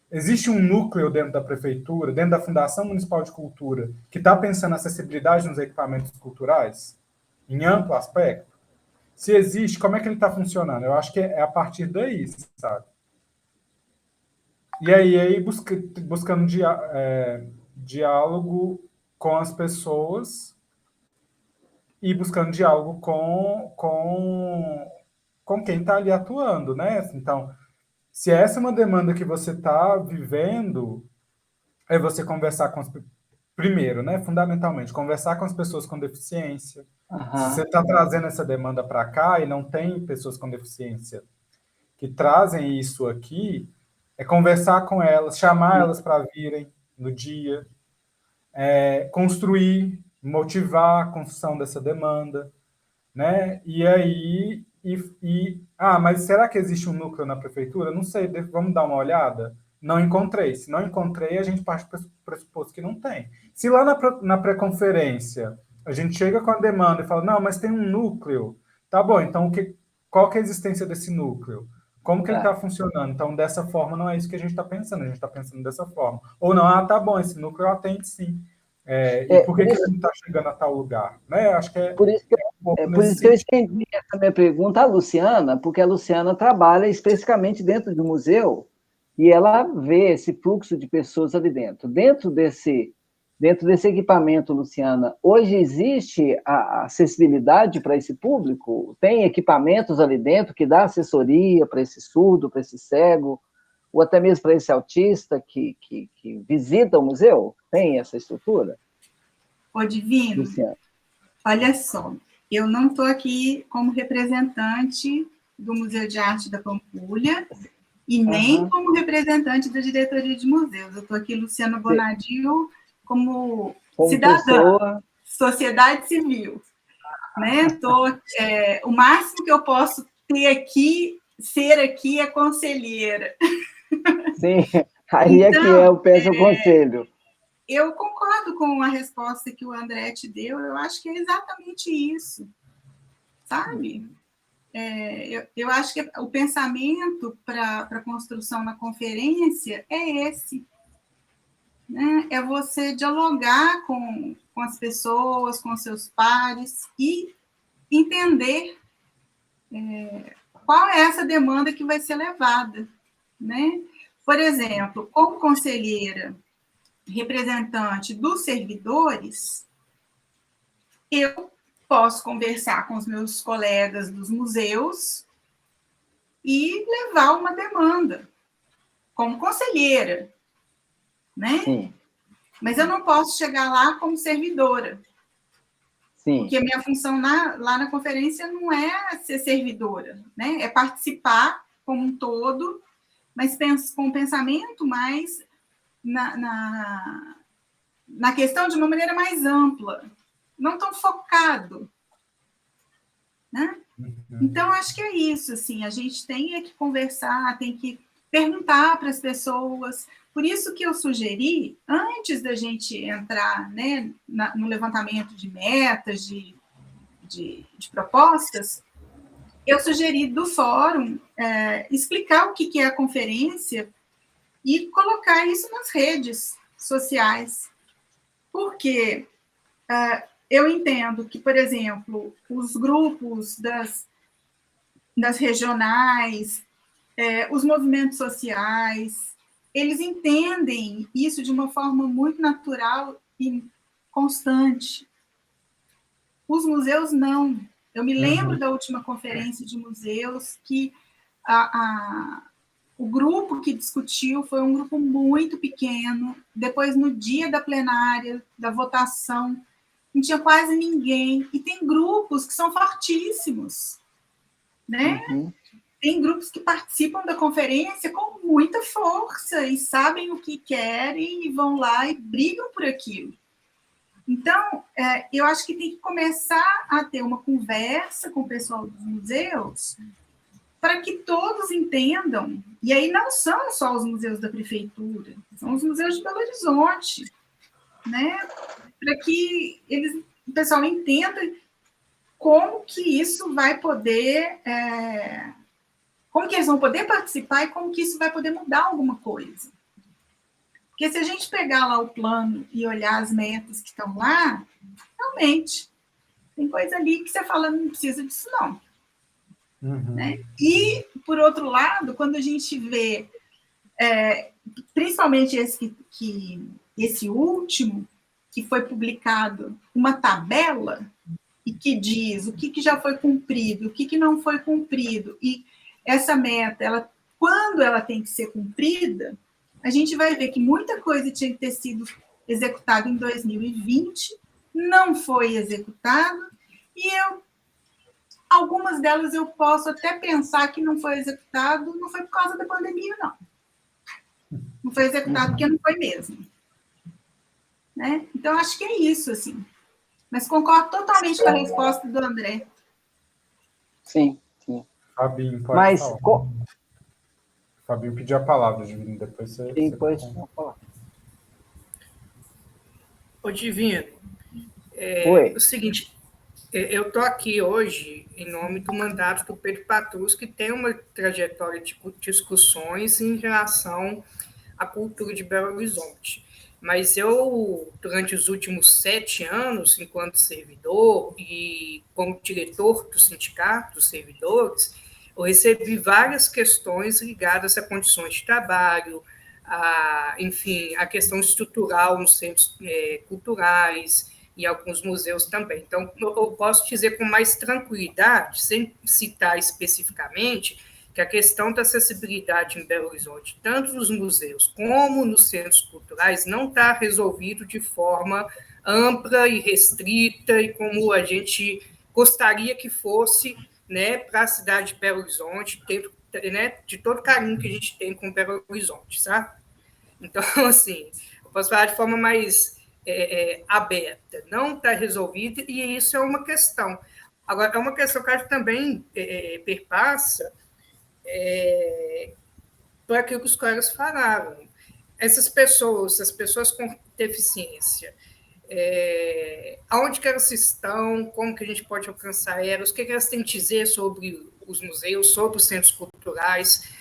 Existe um núcleo dentro da prefeitura, dentro da Fundação Municipal de Cultura, que está pensando na acessibilidade nos equipamentos culturais, em amplo aspecto? Se existe, como é que ele está funcionando? Eu acho que é a partir daí, sabe? E aí buscando diálogo com as pessoas e buscando diálogo com quem está ali atuando, né? Então, se essa é uma demanda que você está vivendo, é você conversar primeiro, né? Fundamentalmente, conversar com as pessoas com deficiência. Uhum. Se você está trazendo essa demanda para cá e não tem pessoas com deficiência que trazem isso aqui, é conversar com elas, chamar elas para virem no dia, construir, motivar a construção dessa demanda, né? E aí, mas será que existe um núcleo na prefeitura? Não sei, vamos dar uma olhada? não encontrei. Se não encontrei, a gente parte do pressuposto que não tem. Se lá na pré-conferência a gente chega com a demanda e fala, não, mas tem um núcleo, tá bom, então qual que é a existência desse núcleo? Como que ele está funcionando? Então, dessa forma, não é isso que a gente está pensando, a gente está pensando dessa forma. Ou não, tá bom, esse núcleo atende sim. E por que ele não está chegando a tal lugar? Né? Acho que por isso que eu estendi essa minha pergunta à Luciana, porque a Luciana trabalha especificamente dentro do museu e ela vê esse fluxo de pessoas ali dentro. Dentro desse equipamento, Luciana, hoje existe a acessibilidade para esse público? Tem equipamentos ali dentro que dá assessoria para esse surdo, para esse cego, ou até mesmo para esse autista que visita o museu? Tem essa estrutura? Ô, Divino, Luciana, olha só, eu não estou aqui como representante do Museu de Arte da Pampulha e nem como representante da diretoria de museus. Eu estou aqui, Luciana Bonadio, como cidadã, pessoa, sociedade civil. Né? O máximo que eu posso ser aqui é conselheira. Sim, aí então, é que eu peço o conselho. Eu concordo com a resposta que o André te deu, eu acho que é exatamente isso, sabe? Eu acho que o pensamento para a construção na conferência é esse, né? É você dialogar com as pessoas, com seus pares e entender qual é essa demanda que vai ser levada, né? Por exemplo, como conselheira representante dos servidores, eu posso conversar com os meus colegas dos museus e levar uma demanda como conselheira, né? Sim. Mas eu não posso chegar lá como servidora. Sim. Porque a minha função lá na conferência não é ser servidora, né? É participar como um todo, mas com um pensamento mais na questão de uma maneira mais ampla, não tão focado, né? Então, acho que é isso, assim, a gente tem que conversar, tem que perguntar para as pessoas. Por isso que eu sugeri, antes da gente entrar, né, no levantamento de metas, de propostas, eu sugeri do fórum explicar o que é a conferência e colocar isso nas redes sociais. Porque eu entendo que, por exemplo, os grupos das regionais, os movimentos sociais, eles entendem isso de uma forma muito natural e constante. Os museus, não. Eu me lembro da última conferência de museus que o grupo que discutiu foi um grupo muito pequeno. Depois, no dia da plenária, da votação, não tinha quase ninguém. E tem grupos que são fortíssimos, né? Tem grupos que participam da conferência com muita força e sabem o que querem e vão lá e brigam por aquilo. Então, eu acho que tem que começar a ter uma conversa com o pessoal dos museus para que todos entendam, e aí não são só os museus da prefeitura, são os museus de Belo Horizonte, né? Para que o pessoal entenda como que isso vai poder, como que eles vão poder participar e como que isso vai poder mudar alguma coisa. Porque se a gente pegar lá o plano e olhar as metas que estão lá, realmente, tem coisa ali que você fala, não precisa disso não. Né? E, por outro lado, quando a gente vê, principalmente esse último, que foi publicado, uma tabela, e que diz o que já foi cumprido, o que não foi cumprido, e essa meta, quando ela tem que ser cumprida, a gente vai ver que muita coisa tinha que ter sido executada em 2020, não foi executado, e algumas delas eu posso até pensar que não foi executado, não foi por causa da pandemia, não. Não foi executado porque não foi mesmo. Né? Então, acho que é isso, assim. Mas concordo totalmente com a resposta do André. Sim, sim. Fabinho, pode Mas falar. Fabinho pediu a palavra, Divino, depois você... Sim, você... pode falar. Ô, Divino, Oi. o seguinte, eu estou aqui hoje em nome do mandato do Pedro Patrus, que tem uma trajetória de discussões em relação à cultura de Belo Horizonte. Mas eu, durante os últimos 7 anos, enquanto servidor e como diretor do sindicato dos servidores, eu recebi várias questões ligadas a condições de trabalho, enfim, a questão estrutural nos centros culturais e alguns museus também. Então, eu posso dizer com mais tranquilidade, sem citar especificamente, que a questão da acessibilidade em Belo Horizonte, tanto nos museus como nos centros culturais, não está resolvido de forma ampla e restrita e como a gente gostaria que fosse, né, para a cidade de Belo Horizonte, dentro, né, de todo o carinho que a gente tem com Belo Horizonte, sabe? Então, assim, eu posso falar de forma mais aberta. Não está resolvido e isso é uma questão. Agora, é uma questão que a gente também perpassa por aquilo que os colegas falaram. Essas pessoas, as pessoas com deficiência, aonde que elas estão, como que a gente pode alcançar elas, o que elas têm a dizer sobre os museus, sobre os centros culturais,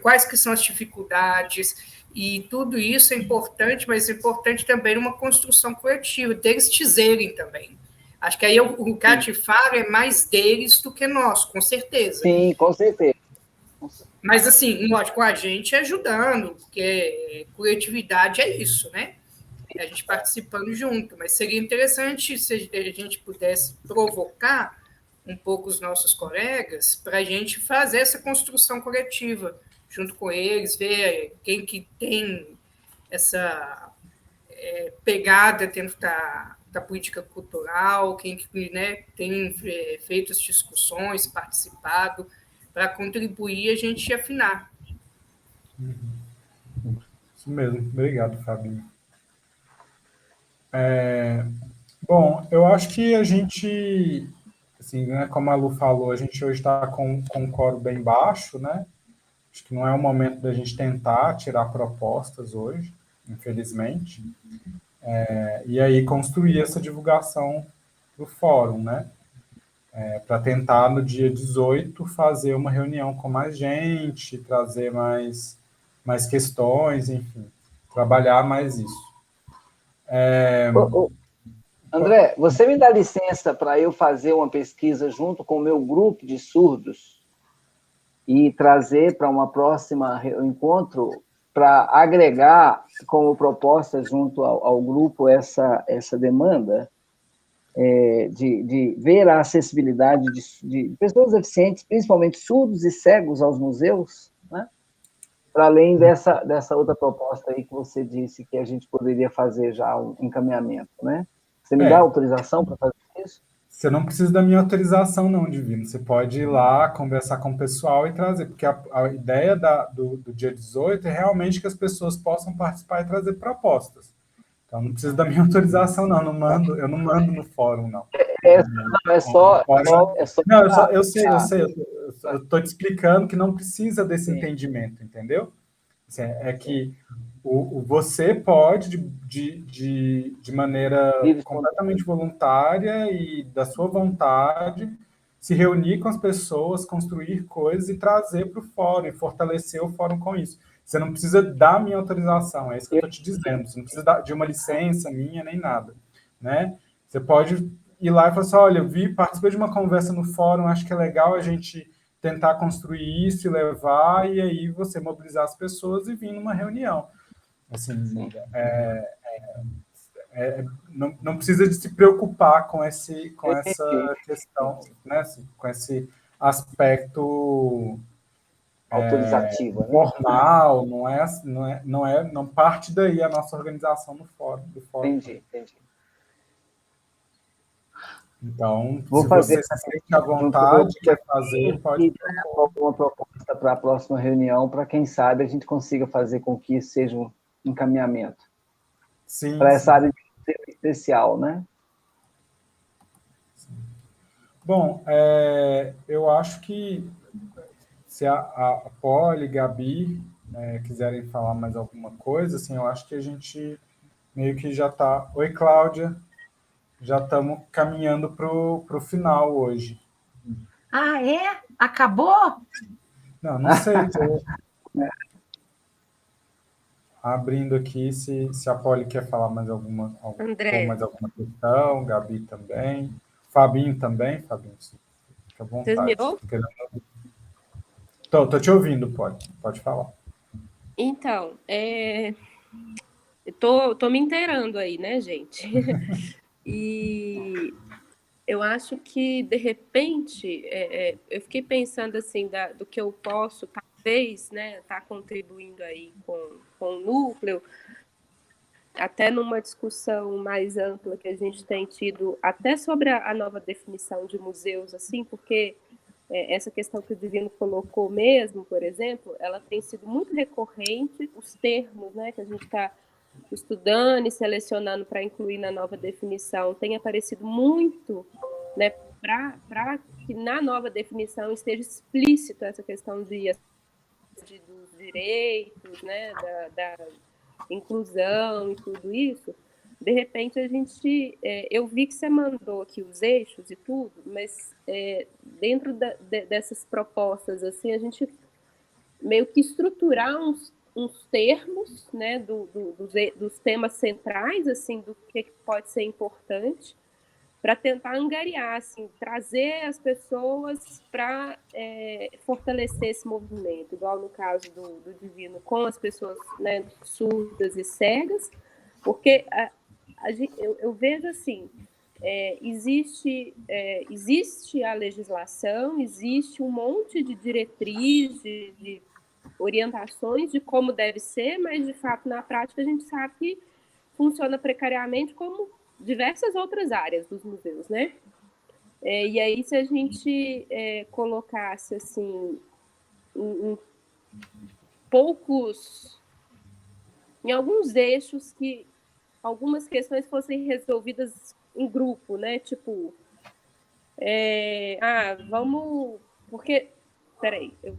quais que são as dificuldades, e tudo isso é importante, mas é importante também uma construção coletiva, deles dizerem também. Acho que aí o que a gente fala é mais deles do que nós, com certeza. Sim, com certeza. Mas, assim, lógico, a gente ajudando, porque coletividade é isso, né? É a gente participando junto. Mas seria interessante se a gente pudesse provocar um pouco os nossos colegas para a gente fazer essa construção coletiva junto com eles, ver quem que tem essa pegada dentro da política cultural, quem que, né, tem feito as discussões, participado, para contribuir a gente afinar. Isso mesmo. Obrigado, Fabinho. Bom, eu acho que a gente, assim, né, como a Lu falou, a gente hoje está com um coro bem baixo, né? Acho que não é o momento da gente tentar tirar propostas hoje, infelizmente. E aí construir essa divulgação do fórum, né? Para tentar, no dia 18, fazer uma reunião com mais gente, trazer mais questões, enfim, trabalhar mais isso. André, você me dá licença para eu fazer uma pesquisa junto com o meu grupo de surdos e trazer para uma próxima encontro para agregar como proposta junto ao grupo essa demanda de ver a acessibilidade de pessoas deficientes, principalmente surdos e cegos aos museus, né? Para além dessa outra proposta aí que você disse que a gente poderia fazer já um encaminhamento, né? Você me dá autorização para fazer isso? Você não precisa da minha autorização, não, Divino. Você pode ir lá, conversar com o pessoal e trazer, porque a ideia do dia 18 é realmente que as pessoas possam participar e trazer propostas. Então, não precisa da minha autorização, não. Eu não mando no fórum, não. É só. Não, eu sei. Eu estou te explicando que não precisa desse entendimento, entendeu? É que você pode, de maneira completamente voluntária e da sua vontade, se reunir com as pessoas, construir coisas e trazer para o fórum, e fortalecer o fórum com isso. Você não precisa da minha autorização, é isso que eu estou te dizendo. Você não precisa de uma licença minha, nem nada, né? Você pode ir lá e falar assim, olha, participei de uma conversa no fórum, acho que é legal a gente tentar construir isso e levar, e aí você mobilizar as pessoas e vir numa reunião. Assim, não precisa de se preocupar com essa questão, né? Assim, com esse aspecto autorizativo, né? formal, não parte daí a nossa organização do fórum. Entendi. Então, Vou se fazer você se sente à vontade, quer fazer, pode. Uma proposta para a próxima reunião, para quem sabe a gente consiga fazer com que isso seja um encaminhamento. Sim, para essa área especial, né? Sim. Bom, eu acho que se a Poli, Gabi, quiserem falar mais alguma coisa, assim, eu acho que a gente meio que já está... Oi, Cláudia. Já estamos caminhando para o final hoje. Ah, é? Acabou? Não sei. Abrindo aqui, se a Poli quer falar mais alguma, André. ou mais alguma questão, Gabi também, Fabinho também, Fabinho, fica à vontade. Vocês me ouvem? Tô te ouvindo, pode falar. Então, eu tô me inteirando aí, né, gente? E eu acho que, de repente, eu fiquei pensando, assim, do que eu posso, talvez, né, estar contribuindo aí com o núcleo, até numa discussão mais ampla que a gente tem tido, até sobre a nova definição de museus, assim, porque essa questão que o Divino colocou mesmo, por exemplo, ela tem sido muito recorrente, os termos, né, que a gente está estudando e selecionando para incluir na nova definição, tem aparecido muito, né, para que na nova definição esteja explícito essa questão dos direitos, né, da inclusão e tudo isso. De repente a gente, eu vi que você mandou aqui os eixos e tudo, mas dentro dessas propostas assim, a gente meio que estruturar uns termos, né, dos temas centrais, assim, do que pode ser importante, para tentar angariar, assim, trazer as pessoas para fortalecer esse movimento, igual no caso do Divino, com as pessoas, né, surdas e cegas, porque eu vejo assim, existe a legislação, existe um monte de diretrizes, de orientações de como deve ser, mas, de fato, na prática, a gente sabe que funciona precariamente como diversas outras áreas dos museus, né? E aí, se a gente colocasse, assim, em alguns eixos que algumas questões fossem resolvidas em grupo, né? Tipo, vamos... Porque, peraí, eu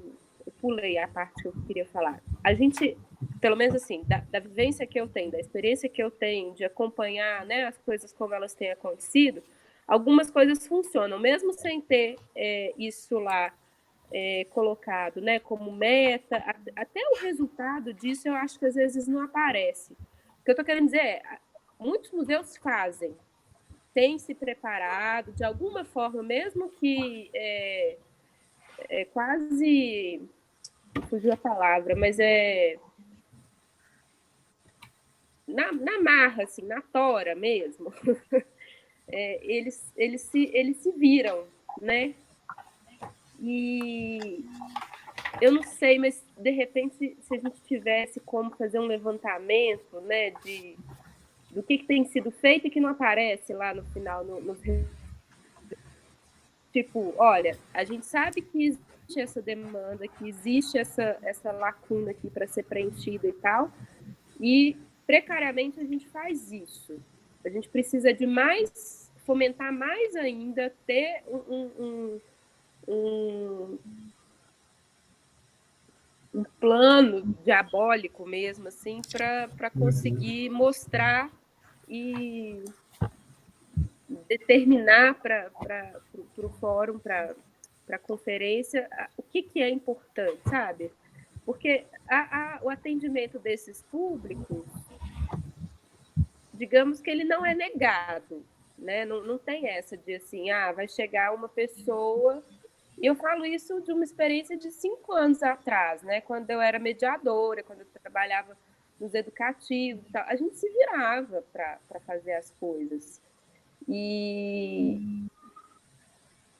pulei a parte que eu queria falar. A gente, pelo menos assim, da vivência que eu tenho, da experiência que eu tenho de acompanhar, né, as coisas como elas têm acontecido, algumas coisas funcionam, mesmo sem ter isso lá colocado, né, como meta, até o resultado disso eu acho que às vezes não aparece. O que eu estou querendo dizer muitos museus fazem, têm se preparado, de alguma forma, mesmo que quase... fugiu a palavra, mas na marra, assim, na tora mesmo, eles se viram, né? E eu não sei, mas de repente, se a gente tivesse como fazer um levantamento, né, do que tem sido feito e que não aparece lá no final, tipo, olha, a gente sabe que existe essa demanda, que existe essa lacuna aqui para ser preenchida e tal, e precariamente a gente faz isso. A gente precisa de mais, fomentar mais ainda, ter um plano diabólico mesmo, assim, para conseguir mostrar e determinar para o fórum, para a conferência, o que é importante, sabe? Porque o atendimento desses públicos, digamos que ele não é negado, né? Não tem essa de assim, vai chegar uma pessoa... E eu falo isso de uma experiência de 5 anos atrás, né? Quando eu era mediadora, quando eu trabalhava nos educativos, tal, a gente se virava para fazer as coisas. E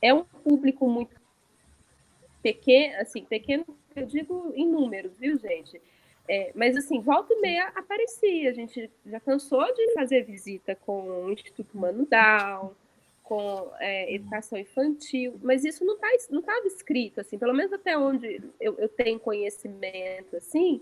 é um público muito pequeno, assim, pequeno, eu digo em números, viu, gente? Mas, assim, volta e meia aparecia. A gente já cansou de fazer visita com o Instituto Mano Down, com educação infantil, mas isso não estava escrito, assim, pelo menos até onde eu tenho conhecimento, assim,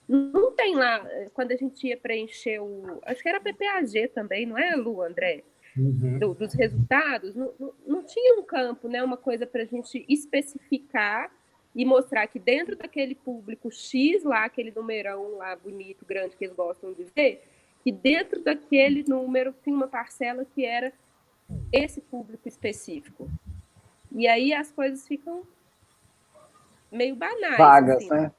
não tem lá, quando a gente ia preencher acho que era PPAG também, não é, Lu, André? Uhum. Dos resultados, não tinha um campo, né, uma coisa para a gente especificar e mostrar que dentro daquele público X lá, aquele numerão lá bonito, grande, que eles gostam de ver, que dentro daquele número tinha uma parcela que era esse público específico. E aí as coisas ficam meio banais. Vagas, assim. né?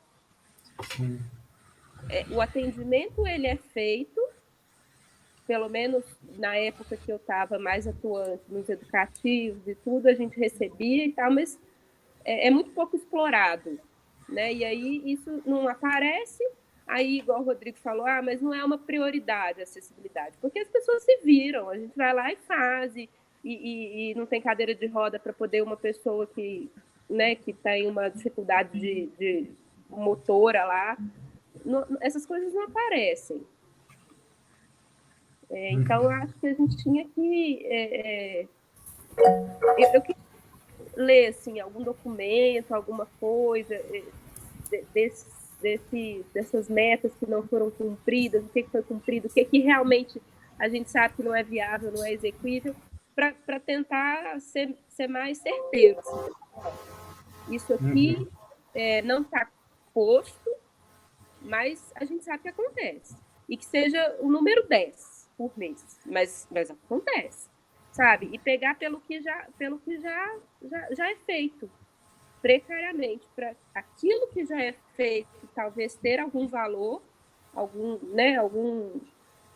O atendimento ele é feito, pelo menos na época que eu estava mais atuante nos educativos e tudo, a gente recebia e tal, mas é muito pouco explorado, né? E aí isso não aparece, aí, igual o Rodrigo falou, mas não é uma prioridade a acessibilidade, porque as pessoas se viram, a gente vai lá e faz, e não tem cadeira de roda para poder uma pessoa que, né, que tem uma dificuldade de motora lá, essas coisas não aparecem. Então, eu acho que a gente tinha que... eu queria ler assim, algum documento, alguma coisa dessas metas que não foram cumpridas, o que foi cumprido, o que realmente a gente sabe que não é viável, não é execuível, para tentar ser mais certeiro. Assim. Isso aqui não está posto, mas a gente sabe que acontece. E que seja o número 10 por mês, mas acontece, sabe? E pegar pelo que já é feito, precariamente, para aquilo que já é feito, talvez ter algum valor, algum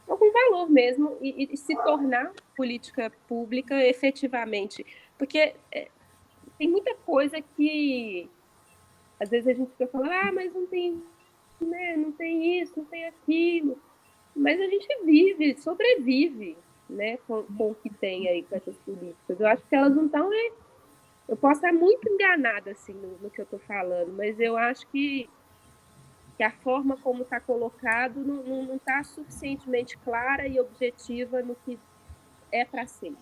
valor mesmo, e se tornar política pública efetivamente. Porque tem muita coisa que, às vezes, a gente fica falando, mas não tem, né, não tem isso, não tem aquilo. Mas a gente sobrevive, né, com o que tem aí com essas políticas. Eu acho que elas não estão... Eu posso estar muito enganada assim, no que eu estou falando, mas eu acho que a forma como está colocado não está suficientemente clara e objetiva no que é para ser.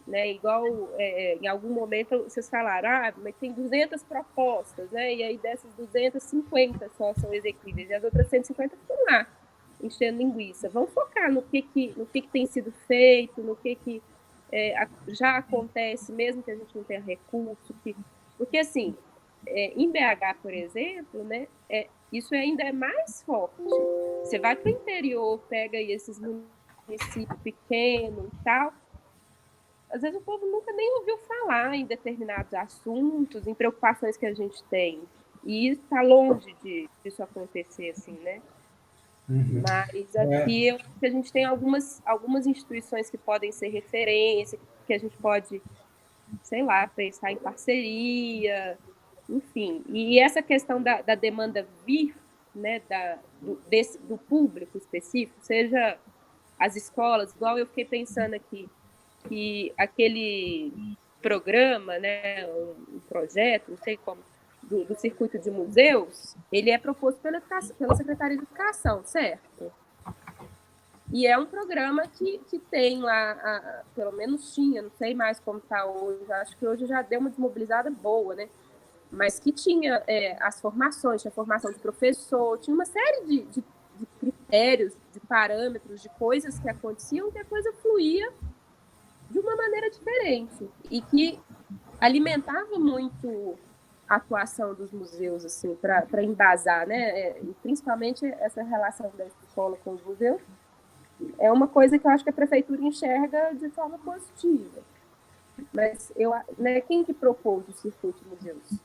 Né? Igual, em algum momento, vocês falaram, mas tem 200 propostas, né? E aí dessas 250 só são execuíveis, e as outras 150 ficam lá, enchendo linguiça. Vamos focar no que tem sido feito, no que já acontece, mesmo que a gente não tenha recurso. Porque, assim, em BH, por exemplo, né, isso ainda é mais forte. Você vai para o interior, pega aí esses municípios pequenos e tal, às vezes o povo nunca nem ouviu falar em determinados assuntos, em preocupações que a gente tem. E está longe disso acontecer, assim, né? Mas aqui eu acho que a gente tem algumas instituições que podem ser referência, que a gente pode, sei lá, pensar em parceria, enfim. E essa questão da demanda vir, né, do público específico, seja as escolas, igual eu fiquei pensando aqui, que aquele programa, né, um projeto, não sei como, do circuito de museus, ele é proposto pela Secretaria de Educação, certo? E é um programa que tem lá, pelo menos tinha, não sei mais como está hoje, acho que hoje já deu uma desmobilizada boa, né? Mas que tinha as formações, tinha formação de professor, tinha uma série de critérios, de parâmetros, de coisas que aconteciam, que a coisa fluía de uma maneira diferente e que alimentava muito a atuação dos museus, assim, para embasar, né? Principalmente essa relação da escola com os museus é uma coisa que eu acho que a prefeitura enxerga de forma positiva. Mas quem que propôs o circuito de museus?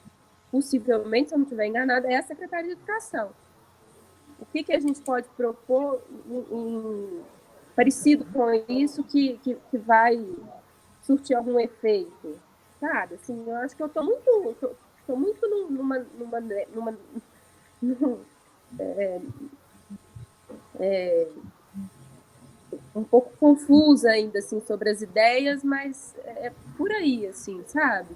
Possivelmente, se eu não estiver enganada, é a Secretaria de Educação. O que a gente pode propor parecido com isso que vai surtir algum efeito, sabe? Assim, eu acho que eu estou muito um pouco confusa ainda, assim, sobre as ideias, mas é por aí, assim, sabe?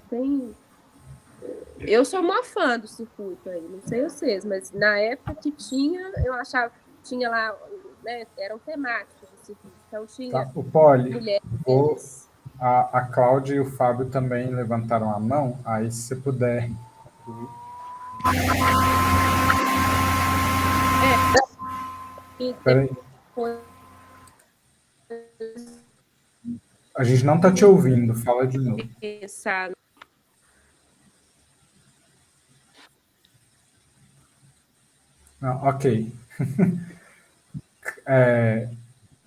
Eu sou uma fã do circuito aí, não sei vocês, mas na época que tinha, eu achava, tinha lá, né, eram temáticos do circuito, então tinha o Poli, mulheres... A Cláudia e o Fábio também levantaram a mão, aí se você puder... Peraí. A gente não está te ouvindo, fala de novo. Pensar. Não, ok.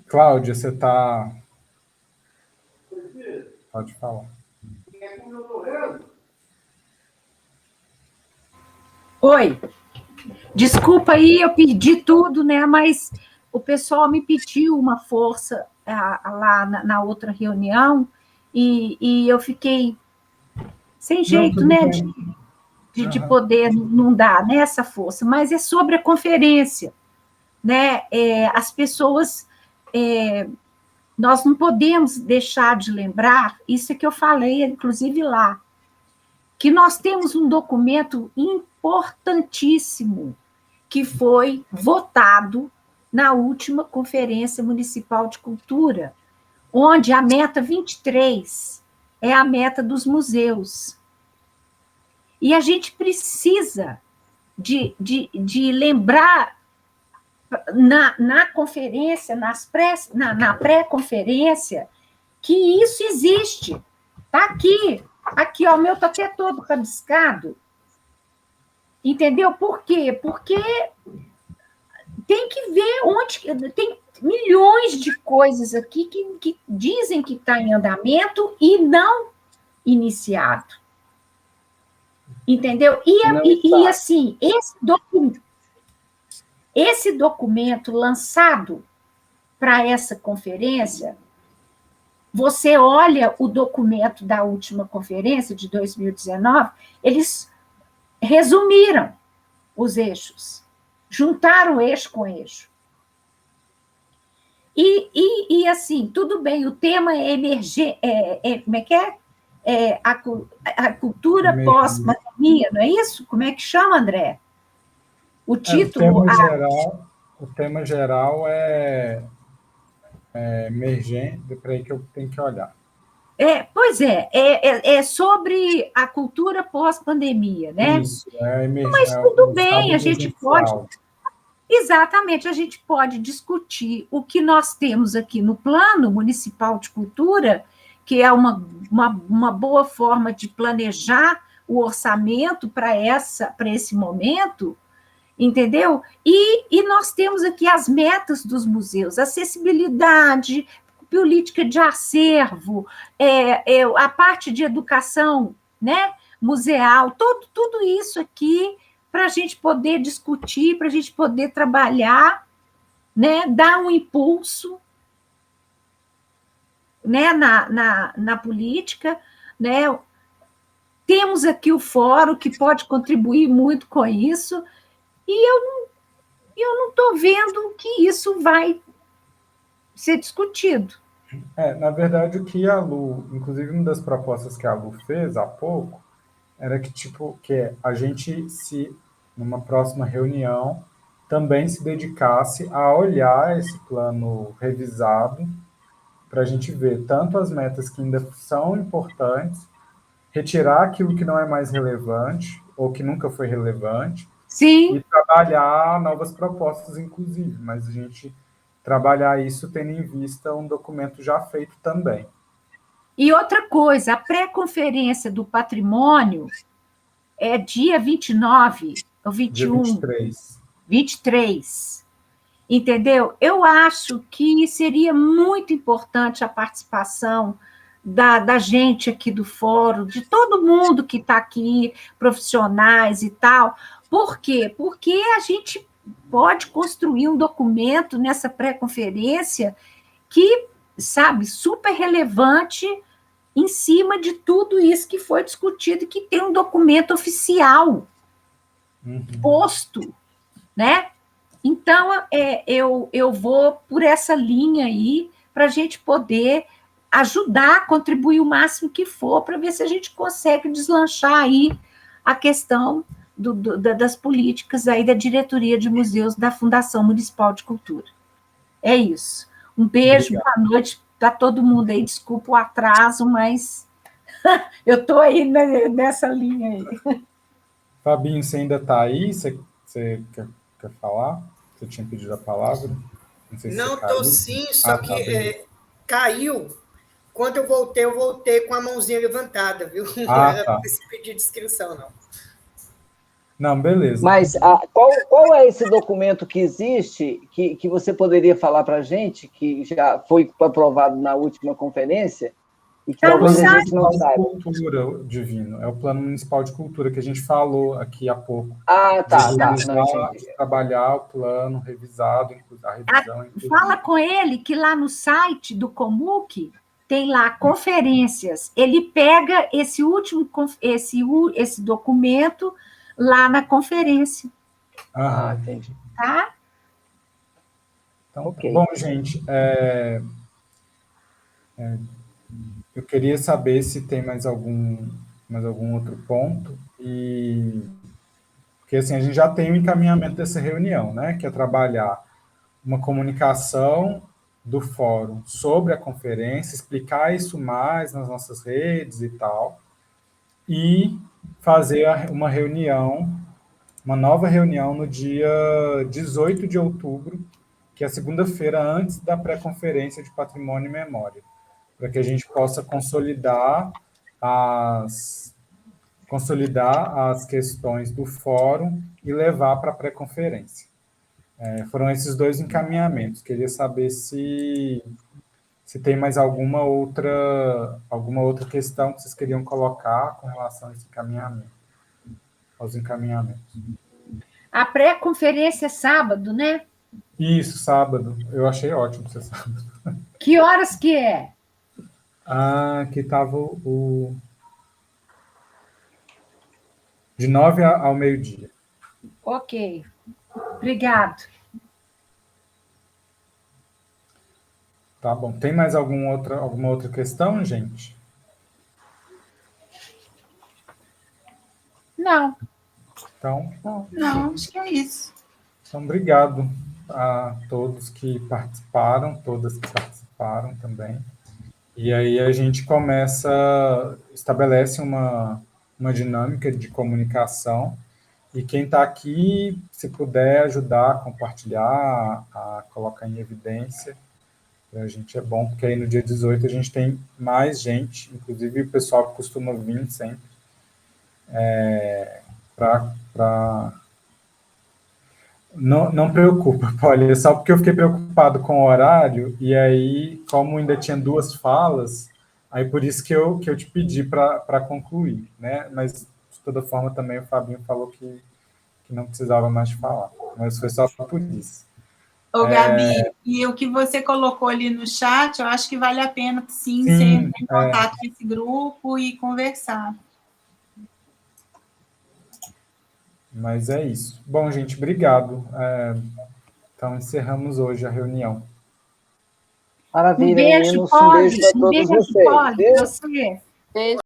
Cláudia, você está... Pode falar. Oi, desculpa aí, eu perdi tudo, né? Mas o pessoal me pediu uma força lá na outra reunião e eu fiquei sem Não, jeito, tudo né? bem. De poder não dar nessa força, mas é sobre a conferência, né? As pessoas, nós não podemos deixar de lembrar, isso é que eu falei, inclusive lá, que nós temos um documento importantíssimo que foi votado na última Conferência Municipal de Cultura, onde a meta 23 é a meta dos museus. E a gente precisa de lembrar na conferência, na pré-conferência, que isso existe. Está aqui. Aqui, ó, o meu está até todo rabiscado. Entendeu? Por quê? Porque tem que ver onde... Tem milhões de coisas aqui que dizem que está em andamento e não iniciado. Entendeu? E assim, esse documento lançado para essa conferência, você olha o documento da última conferência, de 2019, eles resumiram os eixos, juntaram eixo com eixo. E assim, tudo bem, o tema é emergente, como é que é? A cultura pós-pandemia, não é isso? Como é que chama, André? O título... O tema geral é emergente, peraí que eu tenho que olhar. Pois é sobre a cultura pós-pandemia, né? Isso, mas tudo bem, a gente pode... Exatamente, a gente pode discutir o que nós temos aqui no Plano Municipal de Cultura, que é uma boa forma de planejar o orçamento para esse momento, entendeu? E nós temos aqui as metas dos museus, acessibilidade, política de acervo, a parte de educação, né, museal, tudo isso aqui para a gente poder discutir, para a gente poder trabalhar, né, dar um impulso, né, na política, né? Temos aqui o fórum que pode contribuir muito com isso, e eu não estou vendo que isso vai ser discutido. Na verdade, o que a Lu, inclusive uma das propostas que a Lu fez há pouco, era que a gente, numa próxima reunião, também se dedicasse a olhar esse plano revisado, para a gente ver tanto as metas que ainda são importantes, retirar aquilo que não é mais relevante, ou que nunca foi relevante, Sim. e trabalhar novas propostas, inclusive, mas a gente trabalhar isso tendo em vista um documento já feito também. E outra coisa, a pré-conferência do patrimônio é dia 29 ou 21? Dia 23. 23. Entendeu? Eu acho que seria muito importante a participação da gente aqui do fórum, de todo mundo que está aqui, profissionais e tal. Por quê? Porque a gente pode construir um documento nessa pré-conferência que, sabe, super relevante em cima de tudo isso que foi discutido, que tem um documento oficial posto, né? Então, eu vou por essa linha aí, para a gente poder ajudar, contribuir o máximo que for, para ver se a gente consegue deslanchar aí a questão das políticas aí da diretoria de museus da Fundação Municipal de Cultura. É isso. Um beijo, boa noite para todo mundo aí. Desculpa o atraso, mas eu estou aí nessa linha aí. Fabinho, você ainda está aí? Você quer falar? Você tinha pedido a palavra? Não, estou sim, só que caiu. Quando eu voltei com a mãozinha levantada, viu? Não era para esse pedido de inscrição, não. Não, beleza. Mas qual é esse documento que existe que você poderia falar para a gente, que já foi aprovado na última conferência, e que Tá talvez no a site. gente não saiba? Cultura, Divino. É o Plano Municipal de Cultura que a gente falou aqui há pouco. Ah, tá, não Revisar, entendi. trabalhar o plano revisado, a revisão. Fala com ele que lá no site do Comuc tem lá conferências. Ele pega esse último esse documento lá na conferência, Ah, entendi. tá? Então, Ok. bom, gente, eu queria saber se tem mais algum outro ponto, porque assim, a gente já tem o encaminhamento dessa reunião, né, que é trabalhar uma comunicação do fórum sobre a conferência, explicar isso mais nas nossas redes e tal, e fazer uma reunião, uma nova reunião no dia 18 de outubro, que é a segunda-feira antes da pré-conferência de Patrimônio e Memória, para que a gente possa consolidar as questões do fórum e levar para a pré-conferência. Foram esses dois encaminhamentos. Queria saber se tem mais alguma outra questão que vocês queriam colocar com relação a esse encaminhamento, aos encaminhamentos. A pré-conferência é sábado, né? Isso, sábado. Eu achei ótimo ser sábado. Que horas que é? Aqui estava de 9 ao meio-dia. Ok. Obrigado. Tá bom. Tem mais alguma outra questão, gente? Não. Então, Não, acho que é isso. então, obrigado a todos que participaram, todas que participaram também. E aí a gente estabelece uma dinâmica de comunicação, e quem está aqui, se puder ajudar a compartilhar, a colocar em evidência, para a gente é bom, porque aí no dia 18 a gente tem mais gente, inclusive o pessoal que costuma vir sempre, para... Não preocupa, Paulo, só porque eu fiquei preocupado com o horário, e aí, como ainda tinha 2 falas, aí por isso que eu te pedi para concluir, né? Mas, de toda forma, também o Fabinho falou que não precisava mais de falar, mas foi só por isso. Ô, Gabi, e o que você colocou ali no chat, eu acho que vale a pena, sim, você Sim, entrar em contato com esse grupo e conversar. Mas é isso. Bom, gente, obrigado. Então, encerramos hoje a reunião. Maravilha, Um beijo, meninos. Um Polly. beijo para Um todos beijo, vocês. Polly, Viu? você. Beijo.